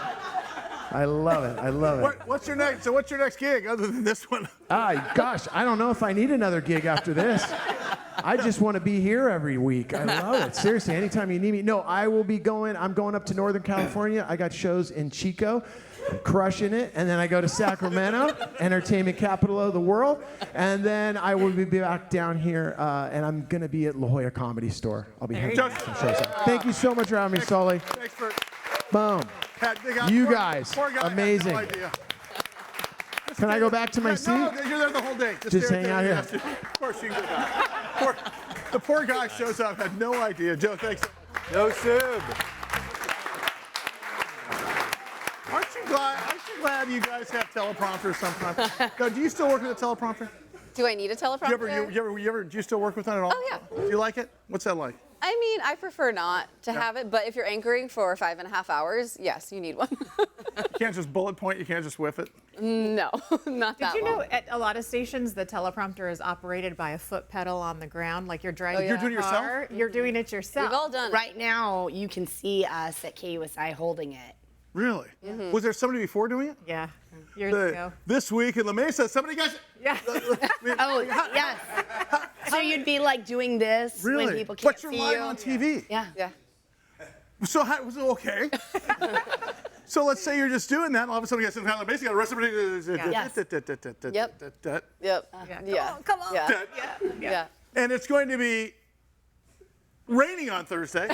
Speaker 10: I love it.
Speaker 4: What's your next gig other than this one?
Speaker 10: Gosh, I don't know if I need another gig after this. I just want to be here every week. I love it. Seriously, anytime you need me. No, I'm going up to Northern California. I got shows in Chico. I'm crushing it. And then I go to Sacramento, entertainment capital of the world. And then I will be back down here, and I'm going to be at La Jolla Comedy Store. I'll be hanging out some shows. Thank you so much for having me, Sully.
Speaker 4: Thanks for.
Speaker 10: Boom. You guys,
Speaker 4: Poor guy had
Speaker 10: amazing.
Speaker 4: no idea.
Speaker 10: Can I go back to my seat?
Speaker 4: No, you're there the whole day.
Speaker 10: Just
Speaker 4: stay
Speaker 10: hang
Speaker 4: there.
Speaker 10: out here.
Speaker 4: Yes, of course you can go back. The poor guy shows up, had no idea. Joe, thanks.
Speaker 5: No Sib.
Speaker 4: Aren't you glad you guys have teleprompters sometimes? No, do you still work with a teleprompter?
Speaker 7: Do I need a teleprompter?
Speaker 4: Do you still work with that at all?
Speaker 7: Oh, yeah.
Speaker 4: Do you like it? What's that like?
Speaker 7: I mean, I prefer not to have it, but if you're anchoring for 5.5 hours, yes, you need one.
Speaker 4: You can't just bullet point, you can't just whiff it.
Speaker 7: No, not that
Speaker 8: Did you
Speaker 7: long.
Speaker 8: know at a lot of stations the teleprompter is operated by a foot pedal on the ground, like you're driving
Speaker 4: You're doing it
Speaker 8: a car?
Speaker 4: yourself?
Speaker 8: You're doing it yourself.
Speaker 7: We've all done it.
Speaker 6: Right now, you can see us at KUSI holding it.
Speaker 4: Really? Was there somebody before doing it?
Speaker 8: Yeah, years ago.
Speaker 4: This week in La Mesa, somebody got.
Speaker 8: Yeah.
Speaker 6: Oh, yes. So you'd be like doing this
Speaker 4: Really?
Speaker 6: when people can't
Speaker 4: But you're
Speaker 6: see
Speaker 4: live
Speaker 6: you.
Speaker 4: on TV.
Speaker 6: Yeah.
Speaker 7: Yeah.
Speaker 4: So how was it okay? So let's say you're just doing that, and all of a sudden you got some kind of basically got arrested.
Speaker 6: Yes.
Speaker 7: Yep. Yeah.
Speaker 8: Come on.
Speaker 7: Yeah. Yeah.
Speaker 4: And it's going to be raining on Thursday.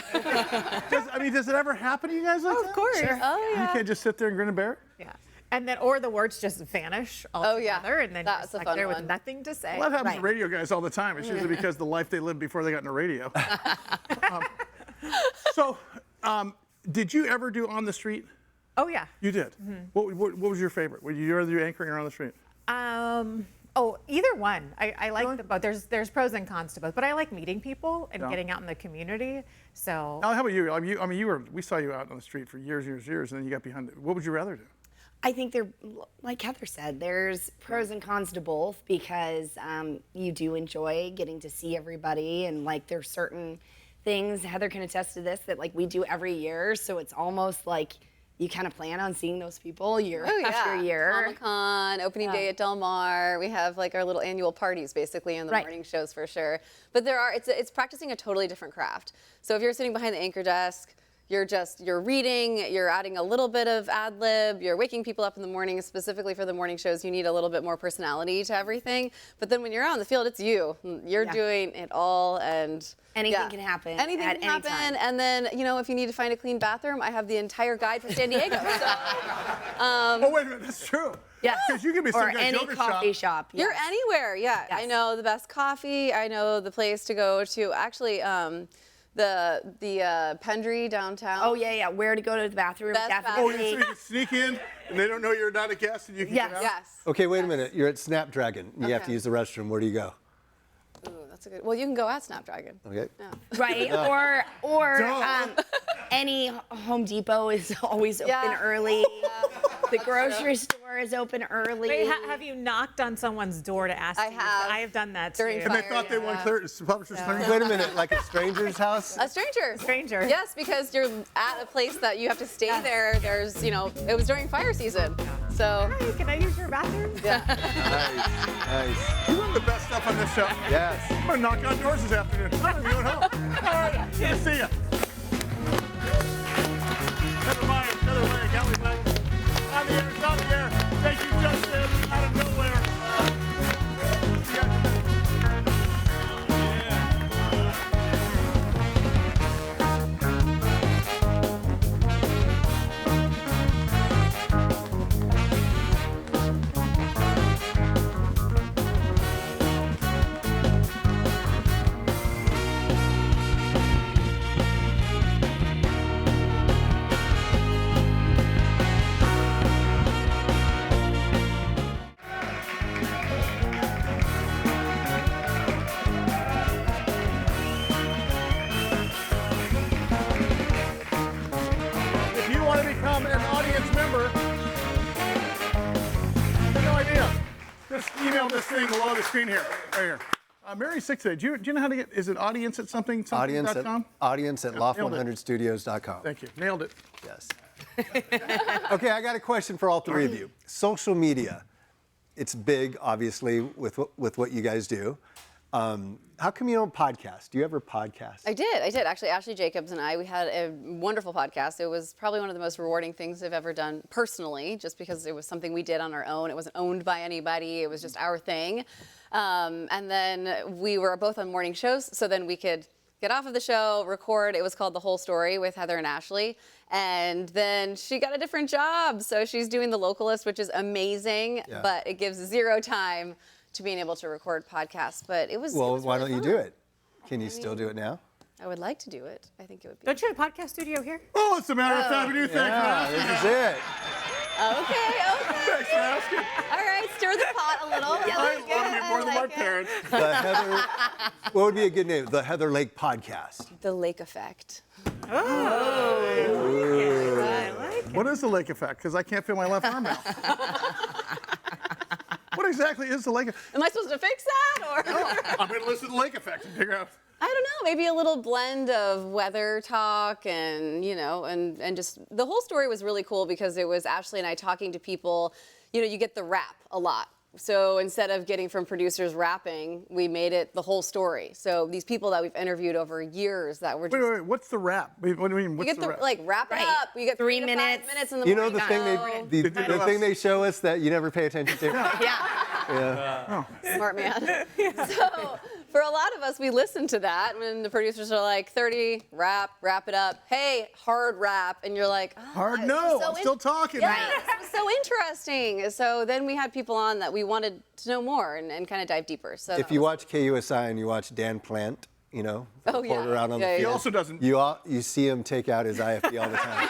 Speaker 4: Does it ever happen to you guys like that?
Speaker 8: Of course.
Speaker 7: Oh yeah.
Speaker 4: You can't just sit there and grin and bear it?
Speaker 8: Yeah. And then, or the words just vanish altogether,
Speaker 7: yeah.
Speaker 8: and then
Speaker 7: That's
Speaker 8: just
Speaker 7: a
Speaker 8: like
Speaker 7: fun
Speaker 8: there with
Speaker 7: one.
Speaker 8: nothing to say.
Speaker 4: Well, that happens to
Speaker 6: Right.
Speaker 4: radio guys all the time. It's usually because the life they lived before they got into radio. Did you ever do On the Street?
Speaker 8: Oh yeah.
Speaker 4: You did. What was your favorite? Were you rather do anchoring or On the Street?
Speaker 8: Either one. I like them both. There's pros and cons to both, but I like meeting people and
Speaker 4: Yeah.
Speaker 8: getting out in the community. So
Speaker 4: Now, how about you? We saw you out on the street for years, and then you got behind it. What would you rather do?
Speaker 6: I think they're, like Heather said, there's pros and cons to both because you do enjoy getting to see everybody, and like there's certain things, Heather can attest to this, that like we do every year, so it's almost like you kind of plan on seeing those people year after year.
Speaker 7: Comic-Con, opening day at Del Mar. We have like our little annual parties basically in the morning shows for sure. But it's practicing a totally different craft. So if you're sitting behind the anchor desk, you're reading, you're adding a little bit of ad lib, you're waking people up in the morning. Specifically for the morning shows, you need a little bit more personality to everything. But then when you're out in the field, it's you. You're doing it all, and
Speaker 6: anything can happen.
Speaker 7: Anything
Speaker 6: at
Speaker 7: can happen.
Speaker 6: any time.
Speaker 7: And then, if you need to find a clean bathroom, I have the entire guide for San Diego. So,
Speaker 4: Oh, wait a minute, that's true.
Speaker 6: Yes.
Speaker 4: Because you can be some
Speaker 6: Or
Speaker 4: guy's
Speaker 6: any
Speaker 4: yogurt
Speaker 6: coffee shop.
Speaker 7: You're
Speaker 6: yes.
Speaker 7: anywhere, yeah. I
Speaker 6: Yes.
Speaker 7: know the best coffee. I know the place to go to. Actually, the Pendry downtown.
Speaker 6: Oh yeah. Where to go to the bathroom?
Speaker 7: Best
Speaker 4: Oh,
Speaker 6: Definitely.
Speaker 4: so you can sneak in, and they don't know you're not a guest, and you can
Speaker 6: Yes.
Speaker 4: get out?
Speaker 7: Yes.
Speaker 5: Okay, wait a minute. You're at Snapdragon. You have to
Speaker 7: Okay.
Speaker 5: use the restroom. Where do you go?
Speaker 7: Ooh, that's a good. Well, you can go at Snapdragon.
Speaker 5: Okay.
Speaker 6: Right. Or any Home Depot is always open
Speaker 7: Yeah.
Speaker 6: early. The grocery store is open early.
Speaker 8: Wait, have you knocked on someone's door to ask?
Speaker 7: I
Speaker 8: to use it?
Speaker 7: have.
Speaker 8: I have done that
Speaker 7: During
Speaker 8: too.
Speaker 4: And they
Speaker 7: Fire,
Speaker 4: thought they won
Speaker 7: yeah.
Speaker 4: publishers clearing.
Speaker 5: Wait a minute, like a stranger's house?
Speaker 7: A stranger.
Speaker 8: Stranger.
Speaker 7: Yes, because you're at a place that you have to stay there. There's, it was during fire season, so.
Speaker 8: Hi, can I use your bathroom?
Speaker 5: Nice.
Speaker 4: You run the best stuff on this show.
Speaker 5: Yes.
Speaker 4: I'm gonna knock on doors this afternoon. I'm going home. All right, good to see you. Heather Myers, Heather Lake, Allie Blank. On the air, it's on the air. Thank you, Justin, out of nowhere. You guys are good. If you want to become an audience member, I have no idea. Just email this thing below the screen here, right here. Mary's sick today. Do you know how to get? Is it audience at something.com?
Speaker 5: Audience at loft100studios.com.
Speaker 4: Thank you. Nailed it.
Speaker 5: Yes. Okay, I got a question for all three of you. Social media, it's big, obviously, with what you guys do. How come you don't podcast? Do you ever podcast?
Speaker 7: I did. Actually, Ashley Jacobs and we had a wonderful podcast. It was probably one of the most rewarding things I've ever done personally, just because it was something we did on our own. It wasn't owned by anybody. It was just our thing. And then we were both on morning shows, so then we could get off of the show, record. It was called The Whole Story with Heather and Ashley. And then she got a different job. So she's doing The Localist, which is amazing,
Speaker 5: Yeah.
Speaker 7: but it gives zero time to being able to record podcasts. But it was.
Speaker 5: Well,
Speaker 7: it was
Speaker 5: why
Speaker 7: really
Speaker 5: don't you
Speaker 7: fun.
Speaker 5: do it? Can you still do it now?
Speaker 7: I would like to do it. I think it would be.
Speaker 8: Don't you have a podcast studio here?
Speaker 4: Oh, it's a matter of time. We do. Thanks for
Speaker 5: Yeah,
Speaker 4: asking.
Speaker 5: this is it.
Speaker 7: Okay.
Speaker 4: Thanks for asking.
Speaker 7: All right, stir the pot a little.
Speaker 4: I love you more than my parents.
Speaker 5: The Heather, what would be a good name? The Heather Lake Podcast.
Speaker 7: The Lake Effect.
Speaker 8: I like it.
Speaker 4: What is the lake effect? Because I can't feel my left arm now. What exactly is the lake effect?
Speaker 7: Am I supposed to fix that or?
Speaker 4: I'm going to listen to the lake effect and figure out.
Speaker 7: I don't know, maybe a little blend of weather talk and, you know, and just the whole story was really cool because it was Ashley and I talking to people. You know, you get the rap a lot. So instead of getting from producers rapping, we made it the whole story. So these people that we've interviewed over years that were just...
Speaker 4: Wait, what's the rap? What do you mean, what's
Speaker 7: you get
Speaker 4: the rap?
Speaker 7: like, wrap it up. You get
Speaker 6: 3
Speaker 7: 3 to 5
Speaker 6: minutes.
Speaker 7: minutes in the
Speaker 5: You know
Speaker 7: morning.
Speaker 5: the thing they show us that you never pay attention to?
Speaker 6: Yeah.
Speaker 7: Smart man. So for a lot of us, we listen to that when the producers are like 30, wrap it up. Hey, hard rap. And you're like, oh,
Speaker 4: Hard
Speaker 7: this
Speaker 4: no,
Speaker 7: is so
Speaker 4: I'm still talking.
Speaker 7: Yeah, this was so interesting. So then we had people on that we wanted to know more and kind of dive deeper. So
Speaker 5: If you watch KUSI and you watch Dan Plant, you know, the
Speaker 7: Oh, yeah.
Speaker 5: reporter out on
Speaker 7: Yeah,
Speaker 5: the
Speaker 7: yeah.
Speaker 5: field,
Speaker 4: He also doesn't-
Speaker 5: You see him take out his IFB all the time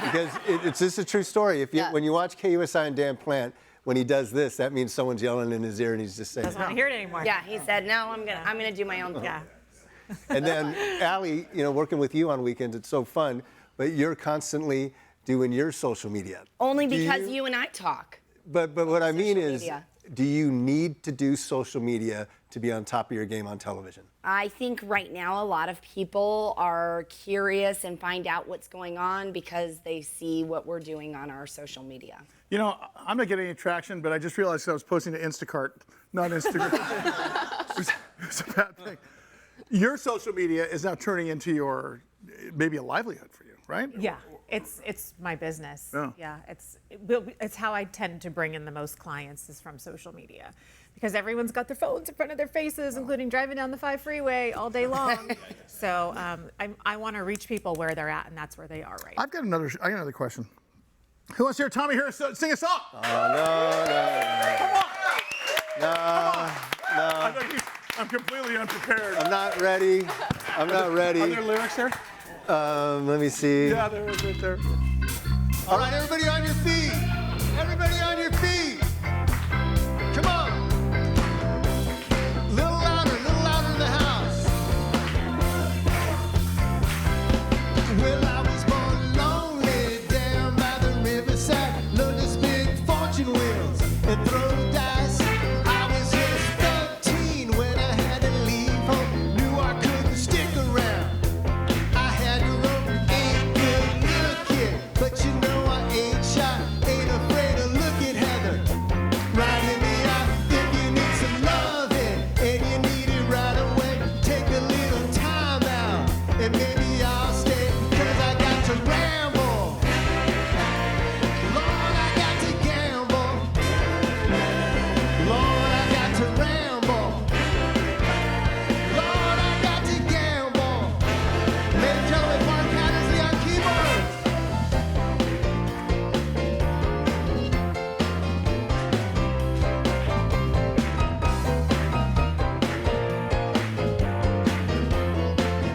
Speaker 5: because it's just a true story. When you watch KUSI and Dan Plant, when he does this, that means someone's yelling in his ear and he's just saying.
Speaker 8: Doesn't want to hear it anymore.
Speaker 6: Yeah, he said, no, I'm gonna do my own thing.
Speaker 8: Yeah.
Speaker 5: And then Allie, you know, working with you on weekends, it's so fun, but you're constantly doing your social media.
Speaker 6: Only
Speaker 5: Do
Speaker 6: because you and I talk.
Speaker 5: But what I mean
Speaker 6: Social
Speaker 5: is,
Speaker 6: media.
Speaker 5: do you need to do social media to be on top of your game on television?
Speaker 6: I think right now a lot of people are curious and find out what's going on because they see what we're doing on our social media.
Speaker 4: You know, I'm not getting any traction, but I just realized I was posting to Instacart, not Instagram. It's a bad thing. Your social media is now turning into your, maybe a livelihood for you, right?
Speaker 8: Yeah, it's my business.
Speaker 4: Yeah.
Speaker 8: It's how I tend to bring in the most clients is from social media, because everyone's got their phones in front of their faces, including driving down the 5 freeway all day long. So I want to reach people where they're at, and that's where they are right now.
Speaker 4: I got another question. Who wants to hear Tommy Harris sing a song?
Speaker 5: No.
Speaker 4: I'm completely unprepared.
Speaker 5: I'm not ready. I'm not ready.
Speaker 4: Are there lyrics there?
Speaker 5: Let me see.
Speaker 4: Yeah, there is right there.
Speaker 5: All right, everybody on your feet. Everybody on your feet. Come on. Little louder in the house. Well, I was born lonely down by the riverside. Learned to spin fortune wheels and throw dice. I was just 13 when I had to leave home. Knew I couldn't stick around. I had to roam, ain't good little kid, but you know I ain't shy, ain't afraid to look at Heather right in the eye. If you need some loving and you need it right away, take a little time out and maybe I'll stay, 'cause I got to ramble. Lord, I got to gamble. Lord, I got to ramble. Lord, I got to gamble. Ladies and gentlemen, Mark Hattersley on keyboards.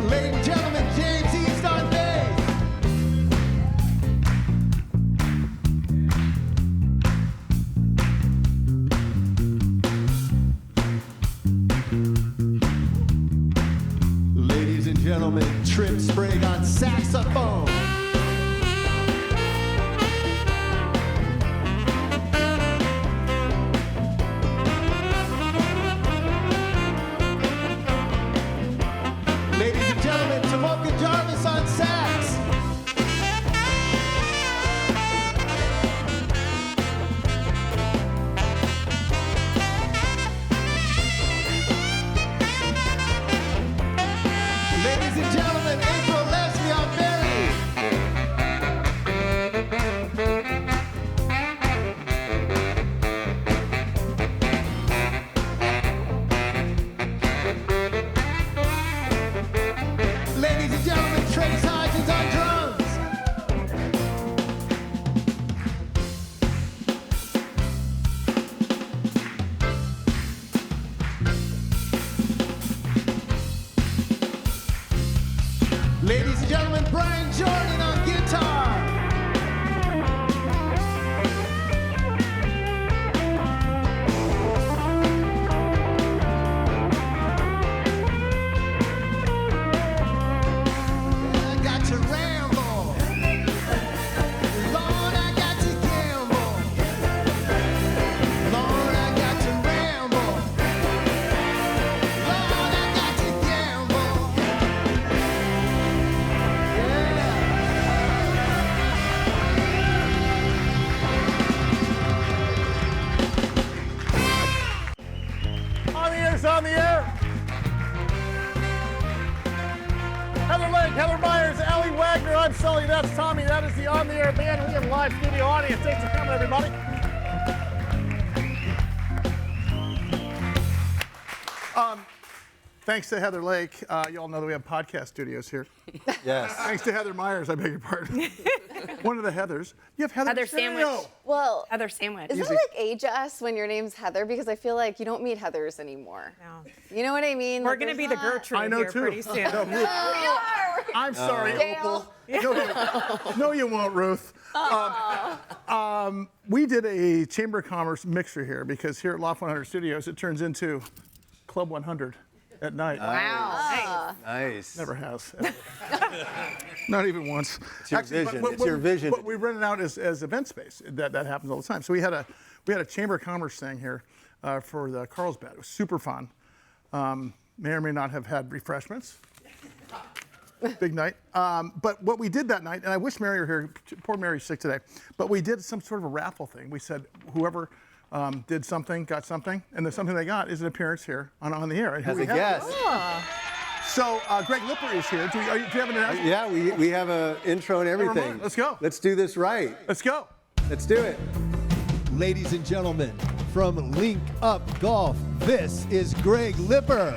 Speaker 5: Ladies and gentlemen, James East on bass. Ladies and gentlemen, Trip Sprague on saxophone. Ladies and gentlemen, Tamoka Jarvis on sax. Ladies and gentlemen, April Leslie on Berry. Ladies and gentlemen, Trace Hodgins on drums. Ladies and gentlemen, Brian Jordan on guitar. I got to ramble. Lord, I got to gamble. Lord, I got to ramble. Lord, I got to gamble.
Speaker 4: Lake, Heather Myers, Ellie Wagner. I'm Sully. That's Tommy. That is the On the Air Band. We have a live studio audience. Thanks for coming, everybody. Thanks to Heather Lake. You all know that we have podcast studios here.
Speaker 5: Yes.
Speaker 4: Thanks to Heather Myers. I beg your pardon. One of the Heathers. You have Heather,
Speaker 6: Heather
Speaker 4: Stereo.
Speaker 6: Sandwich.
Speaker 7: Well,
Speaker 6: Heather Sandwich.
Speaker 7: is that like age us when your name's Heather? Because I feel like you don't meet Heathers anymore.
Speaker 8: No.
Speaker 7: You know what I mean?
Speaker 8: We're
Speaker 7: Like,
Speaker 8: going to
Speaker 7: there's
Speaker 8: be the
Speaker 7: not-
Speaker 8: Gertrude
Speaker 4: I know
Speaker 8: here
Speaker 4: too.
Speaker 8: pretty soon.
Speaker 4: No, Ruth. I'm sorry,
Speaker 7: Dale.
Speaker 4: Opal. No, you won't, Ruth. We did a Chamber of Commerce mixer here because here at Loft 100 Studios, it turns into Club 100 at night.
Speaker 6: Wow.
Speaker 5: Nice.
Speaker 4: Never has. Not even once.
Speaker 5: It's your vision. It's your vision.
Speaker 4: But we rent it out as event space. That happens all the time. So we had a Chamber of Commerce thing here for the Carlsbad. It was super fun. May or may not have had refreshments. Big night. But what we did that night, and I wish Mary were here. Poor Mary's sick today. But we did some sort of a raffle thing. We said whoever did something got something, and the something they got is an appearance here on the air. And here
Speaker 5: As
Speaker 4: we
Speaker 5: a
Speaker 4: have it.
Speaker 5: guest.
Speaker 4: So Greg Lipper is here. Do you have an announcement?
Speaker 5: Yeah, we have an intro and everything.
Speaker 4: Let's go.
Speaker 5: Let's do this right.
Speaker 4: Let's go.
Speaker 5: Let's do it.
Speaker 11: Ladies and gentlemen, from Link Up Golf, this is Greg Lipper.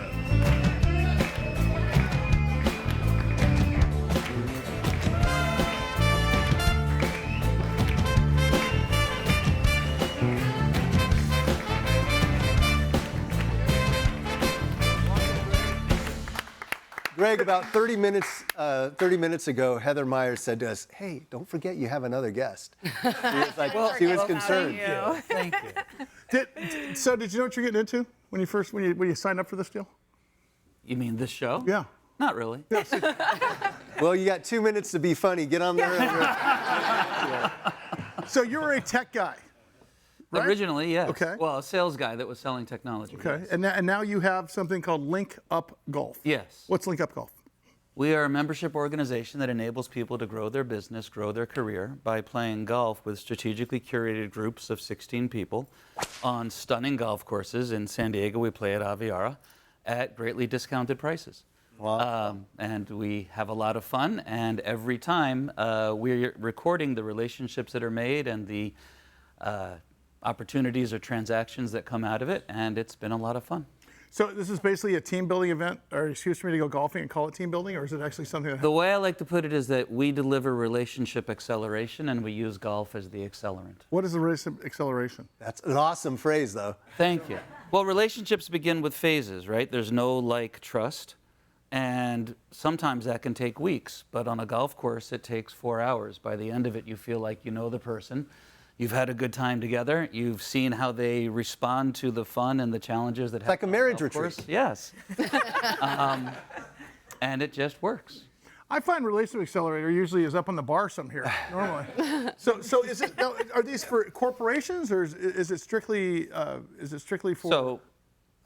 Speaker 5: Greg, about 30 minutes ago, Heather Myers said to us, "Hey, don't forget you have another guest." She was concerned.
Speaker 12: Thank you.
Speaker 4: So did you know what you're getting into when you signed up for this deal?
Speaker 12: You mean this show?
Speaker 4: Yeah.
Speaker 12: Not really.
Speaker 5: Well, you got 2 minutes to be funny. Get on there.
Speaker 4: So you're a tech guy, right?
Speaker 12: Originally, yes.
Speaker 4: Okay.
Speaker 12: Well, a sales guy that was selling technology.
Speaker 4: Okay.
Speaker 12: yes.
Speaker 4: And now you have something called Link Up Golf.
Speaker 12: Yes.
Speaker 4: What's Link Up Golf?
Speaker 12: We are a membership organization that enables people to grow their business, grow their career by playing golf with strategically curated groups of 16 people on stunning golf courses. In San Diego, we play at Aviara at greatly discounted prices.
Speaker 5: Wow.
Speaker 12: And we have a lot of fun, and every time we're recording the relationships that are made and the opportunities or transactions that come out of it, and it's been a lot of fun.
Speaker 4: So this is basically a team building event, or excuse for me to go golfing and call it team building, or is it actually something that
Speaker 12: The way I like to put it is that we deliver relationship acceleration, and we use golf as the accelerant.
Speaker 4: What is the relationship acceleration?
Speaker 5: That's an awesome phrase, though.
Speaker 12: Thank you. Well, relationships begin with phases, right? There's no like trust, and sometimes that can take weeks, but on a golf course, it takes 4 hours. By the end of it, you feel like you know the person. You've had a good time together. You've seen how they respond to the fun and the challenges that happen.
Speaker 5: Like a marriage retreat.
Speaker 12: Yes. And it just works.
Speaker 4: I find Relationship Accelerator usually is up on the bar some here, normally. So is it? Now, are these for corporations, or is it strictly for?
Speaker 12: So,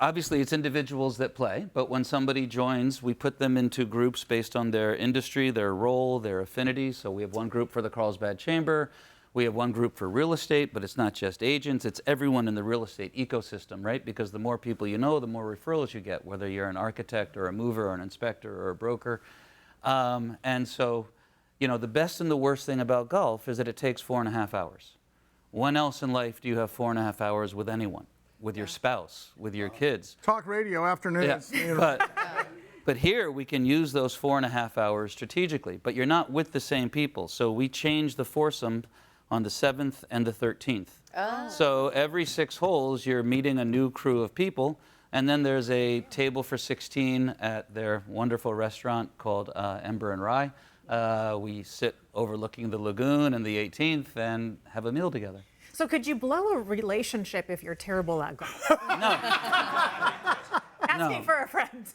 Speaker 12: obviously, it's individuals that play, but when somebody joins, we put them into groups based on their industry, their role, their affinity. So we have one group for the Carlsbad Chamber. We have one group for real estate, but it's not just agents, it's everyone in the real estate ecosystem, right? Because the more people you know, the more referrals you get, whether you're an architect or a mover or an inspector or a broker. And so, you know, the best and the worst thing about golf is that it takes 4.5 hours. When else in life do you have 4.5 hours with anyone? With your spouse, with your kids?
Speaker 4: Talk radio afternoons.
Speaker 12: Yeah.
Speaker 4: You know.
Speaker 12: But here we can use those 4.5 hours strategically, but you're not with the same people. So we change the foursome on the 7th and the 13th.
Speaker 7: Oh.
Speaker 12: So every 6 holes, you're meeting a new crew of people, and then there's a table for 16 at their wonderful restaurant called Ember and Rye. We sit overlooking the lagoon and the 18th and have a meal together.
Speaker 8: So could you blow a relationship if you're terrible at golf?
Speaker 12: No.
Speaker 8: Asking for a friend.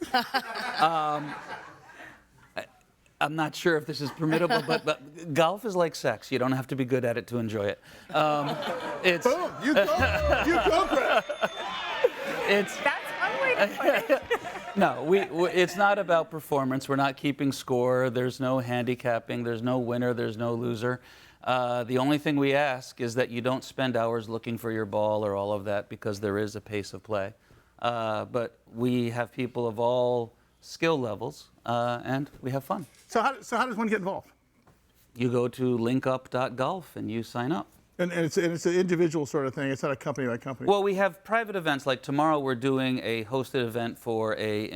Speaker 12: I'm not sure if this is permissible, but golf is like sex. You don't have to be good at it to enjoy it. It's
Speaker 4: Boom! You go, Greg.
Speaker 12: it's
Speaker 8: That's one way to put it.
Speaker 12: no. It's not about performance. We're not keeping score. There's no handicapping. There's no winner. There's no loser. The only thing we ask is that you don't spend hours looking for your ball or all of that, because there is a pace of play. But we have people of all skill levels, and we have fun.
Speaker 4: So how does one get involved?
Speaker 12: You go to linkup.golf and you sign up.
Speaker 4: And it's an individual sort of thing. It's not a company by company.
Speaker 12: Well, we have private events. Like tomorrow, we're doing a hosted event for a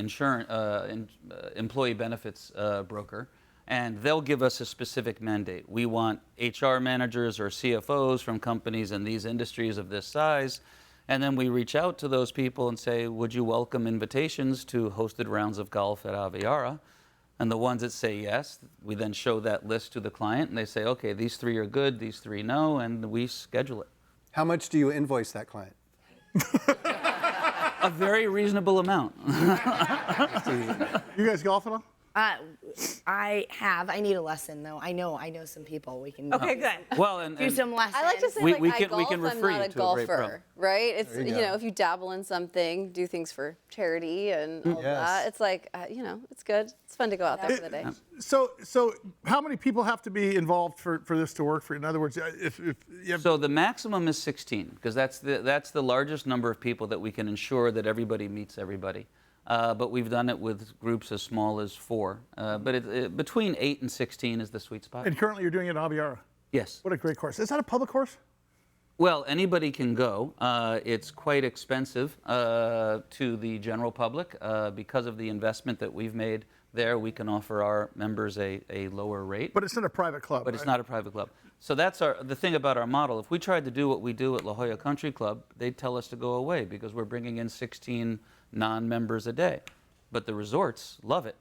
Speaker 12: employee benefits broker, and they'll give us a specific mandate. We want HR managers or CFOs from companies in these industries of this size, and then we reach out to those people and say, would you welcome invitations to hosted rounds of golf at Aviara? And the ones that say yes, we then show that list to the client, and they say, okay, these 3 are good, these 3 no, and we schedule it.
Speaker 5: How much do you invoice that client?
Speaker 12: A very reasonable amount.
Speaker 4: You guys golf at all?
Speaker 6: I have. I need a lesson though. I know some people we can.
Speaker 8: Okay, good.
Speaker 12: Well, and
Speaker 6: do some lessons.
Speaker 7: I like to say
Speaker 12: We-
Speaker 7: like
Speaker 12: we
Speaker 7: I
Speaker 12: can-
Speaker 7: golf,
Speaker 12: we can refer
Speaker 7: I'm not
Speaker 12: you
Speaker 7: a
Speaker 12: to a great pro.
Speaker 7: golfer, right? It's
Speaker 5: There you
Speaker 7: you
Speaker 5: go.
Speaker 7: know, if you dabble in something, do things for charity and all of
Speaker 5: Yes.
Speaker 7: that. It's like it's good. It's fun to go out there for the day.
Speaker 4: So how many people have to be involved for this to work for you? In other words, if you have
Speaker 12: So the maximum is 16, because that's the largest number of people that we can ensure that everybody meets everybody. But we've done it with groups as small as 4. But between 8 and 16 is the sweet spot.
Speaker 4: and currently you're doing it at Aviara.
Speaker 12: Yes.
Speaker 4: What a great course. Is that a public course?
Speaker 12: Well, anybody can go. It's quite expensive to the general public. Because of the investment that we've made there, we can offer our members a lower rate.
Speaker 4: But it's not a private club.
Speaker 12: But it's
Speaker 4: right?
Speaker 12: not a private club. So that's the thing about our model. If we tried to do what we do at La Jolla Country Club, they'd tell us to go away because we're bringing in 16 non-members a day. But the resorts love it.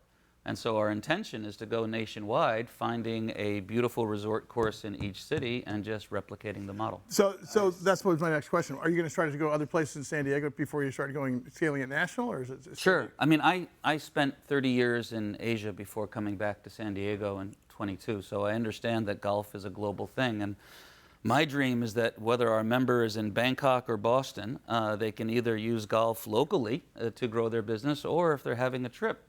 Speaker 12: And so our intention is to go nationwide, finding a beautiful resort course in each city and just replicating the model.
Speaker 4: So that's what was my next question. Are you going to try to go other places in San Diego before you start scaling it national, or is it just
Speaker 12: Sure. I mean, I spent 30 years in Asia before coming back to San Diego in 22, so I understand that golf is a global thing. And my dream is that whether our member is in Bangkok or Boston, they can either use golf locally to grow their business, or if they're having a trip.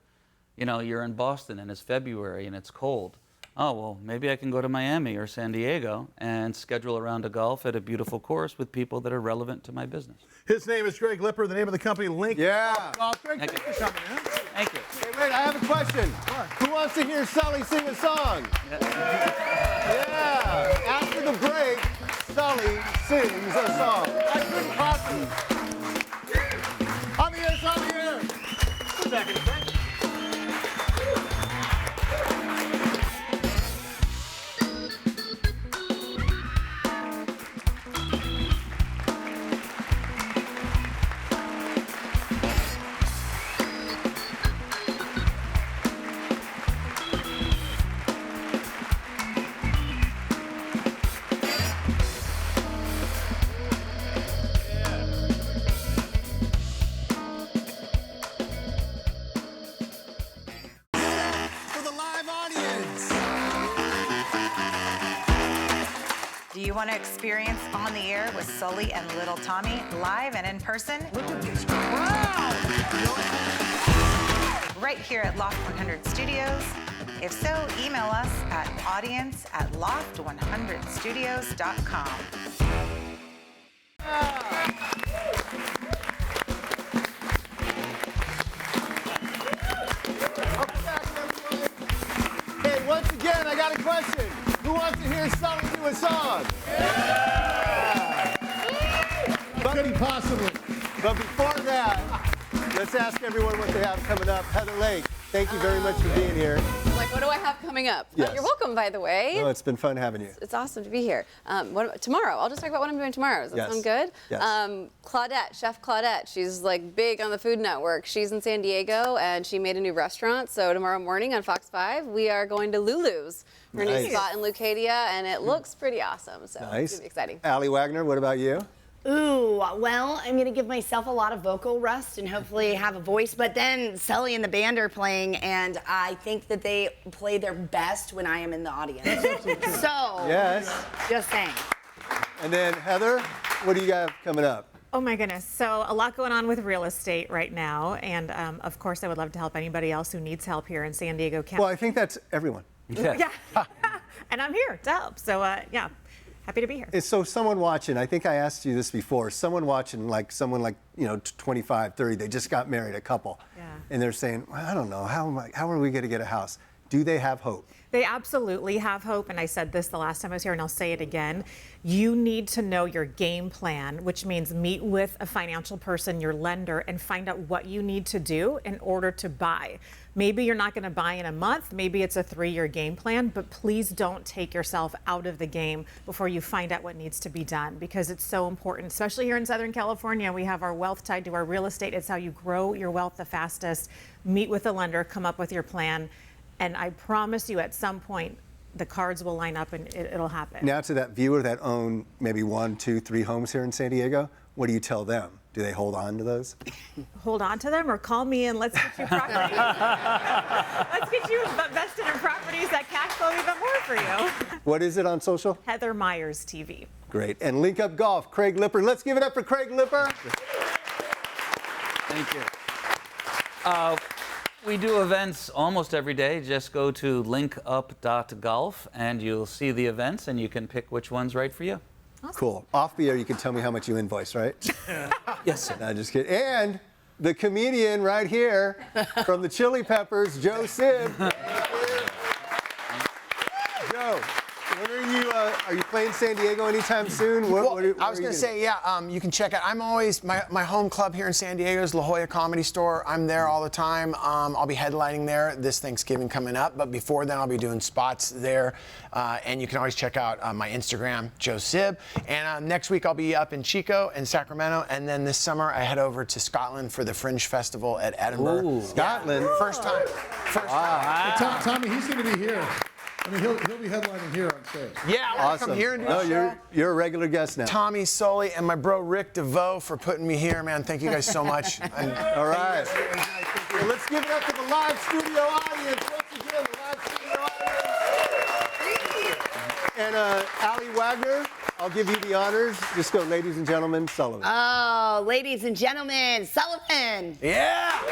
Speaker 12: You know, you're in Boston and it's February and it's cold. Oh, well, maybe I can go to Miami or San Diego and schedule a round of golf at a beautiful course with people that are relevant to my business.
Speaker 4: His name is Greg Lipper. The name of the company, Link.
Speaker 5: Yeah.
Speaker 4: Greg, thank you for coming, man.
Speaker 12: Thank you.
Speaker 5: Hey, wait, I have a question. Who wants to hear Sully sing a song? Yeah. After the break, Sully sings a song.
Speaker 4: I couldn't possibly. On the air, it's on the air. Second, Greg.
Speaker 5: For the live audience.
Speaker 13: Do you want to experience On the Air with Sully and Little Tommy live and in person?
Speaker 4: Look at this crowd.
Speaker 13: Right here at Loft 100 Studios. If so, email us at audience@loft100studios.com.
Speaker 5: Okay, once again, I got a question. Who wants to hear Sully do a song? Yeah.
Speaker 10: Could he possibly?
Speaker 5: But before that, let's ask everyone what they have coming up. Heather Lake, thank you very much for being here.
Speaker 7: Like, what do I have coming up?
Speaker 5: Yes.
Speaker 7: You're welcome, by the way.
Speaker 5: Oh, it's been fun having you.
Speaker 7: It's awesome to be here. Tomorrow, I'll just talk about what I'm doing tomorrow. Does that
Speaker 5: Yes.
Speaker 7: sound good?
Speaker 5: Yes.
Speaker 7: Claudette, Chef Claudette, she's like big on the Food Network. She's in San Diego and she made a new restaurant. So tomorrow morning on Fox 5, we are going to Lulu's, her
Speaker 5: Nice.
Speaker 7: new spot in Leucadia, and it looks pretty awesome. So
Speaker 5: Nice.
Speaker 7: it's gonna be exciting.
Speaker 5: Allie Wagner, what about you?
Speaker 6: Ooh, well, I'm going to give myself a lot of vocal rest and hopefully have a voice. But then Sully and the band are playing, and I think that they play their best when I am in the audience. So,
Speaker 5: Yes.
Speaker 6: just saying.
Speaker 5: And then Heather, what do you got coming up?
Speaker 8: Oh my goodness. So a lot going on with real estate right now. And of course, I would love to help anybody else who needs help here in San Diego County.
Speaker 5: Well, I think that's everyone.
Speaker 8: Yeah. And I'm here to help. So yeah. Happy to be here.
Speaker 5: And so someone watching, I think I asked you this before, someone watching, like someone like, 25, 30, they just got married, a couple.
Speaker 8: Yeah.
Speaker 5: And they're saying, well, I don't know, how are we going to get a house? Do they have hope?
Speaker 8: They absolutely have hope, and I said this the last time I was here, and I'll say it again. You need to know your game plan, which means meet with a financial person, your lender, and find out what you need to do in order to buy. Maybe you're not going to buy in a month, maybe it's a 3-year game plan, but please don't take yourself out of the game before you find out what needs to be done, because it's so important, especially here in Southern California. We have our wealth tied to our real estate. It's how you grow your wealth the fastest. Meet with a lender, come up with your plan. And I promise you, at some point, the cards will line up and it'll happen.
Speaker 5: Now to that viewer that own maybe 1, 2, 3 homes here in San Diego, what do you tell them? Do they hold on to those?
Speaker 8: Hold on to them or call me and let's get you property. Let's get you invested in properties that cash flow even more for you.
Speaker 5: What is it on social?
Speaker 8: Heather Myers TV.
Speaker 5: Great. And Link Up Golf, Craig Lipper. Let's give it up for Craig Lipper.
Speaker 12: Thank you. We do events almost every day. Just go to linkup.golf and you'll see the events and you can pick which one's right for you.
Speaker 8: Awesome.
Speaker 5: Cool. Off the air, you can tell me how much you invoice, right?
Speaker 12: Yes, sir.
Speaker 5: No, just kidding. And the comedian right here from the Chili Peppers, Joe Sib. Joe, when are you playing San Diego anytime soon?
Speaker 14: I was going to say, you can check out. I'm always, my home club here in San Diego is La Jolla Comedy Store. I'm there all the time. I'll be headlining there this Thanksgiving coming up. But before then, I'll be doing spots there. And you can always check out my Instagram, Joe Sib. And next week, I'll be up in Chico and Sacramento. And then this summer, I head over to Scotland for the Fringe Festival at Edinburgh.
Speaker 5: Ooh, Scotland.
Speaker 14: First time.
Speaker 10: Hey, Tommy, he's going to be here. I mean, he'll be headlining here on stage.
Speaker 14: Yeah, I want to
Speaker 5: Awesome.
Speaker 14: come here and do
Speaker 5: No,
Speaker 14: a show.
Speaker 5: you're a regular guest now.
Speaker 14: Tommy, Sully, and my bro Rick DeVoe for putting me here, man. Thank you guys so much.
Speaker 5: All right. Well, let's give it up to the live studio audience. Once again, the live studio audience. And Allie Wagner, I'll give you the honors. Just go, ladies and gentlemen, Sullivan.
Speaker 6: Oh, ladies and gentlemen, Sullivan.
Speaker 14: Yeah.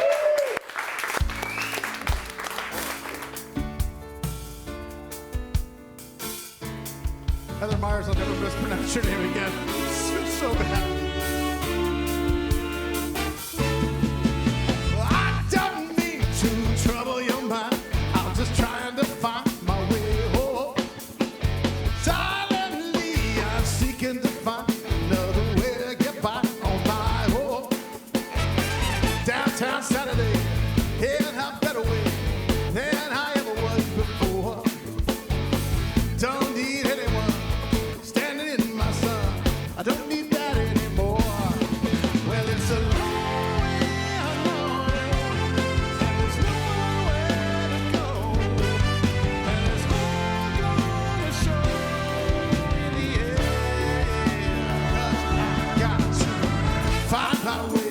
Speaker 4: Heather Myers, I'll never mispronounce your name again. It's so bad. I don't mean to trouble your mind. I'm just trying to find my way home. Silently, I'm seeking to find another way to get by on my own. Downtown Saturday, can't have better way than I ever was before. Don't need anyone standing in my sun. I don't need that anymore. Well, it's a long way alone, and there's nowhere to go. And it's all gonna show in the end. 'Cause I got to find my way,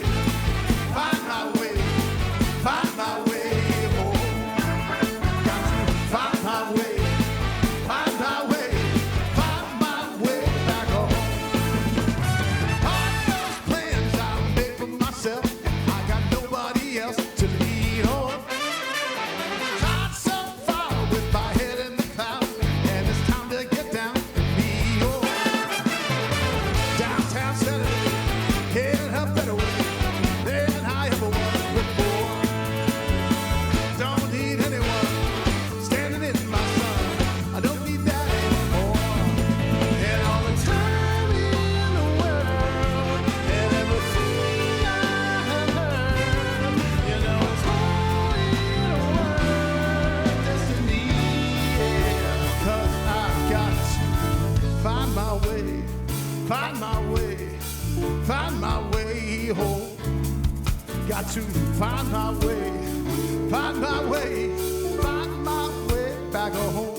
Speaker 4: find my way, find my way home. Got to find my way. Find my way back home. All those plans I made for myself, I got nobody else to lean on. Tried so far with my head in the clouds, and it's time to get down and be on. Downtown Saturday, can't have better way than I ever was before. Don't need anyone standing in my sun. I don't need that anymore. And all the time in the world, and everything I have heard, you know it's all in a word, destiny. Yeah. 'Cause I've got to find my way, find my way, find my way home. Got to find my way, find my way, find my way back home.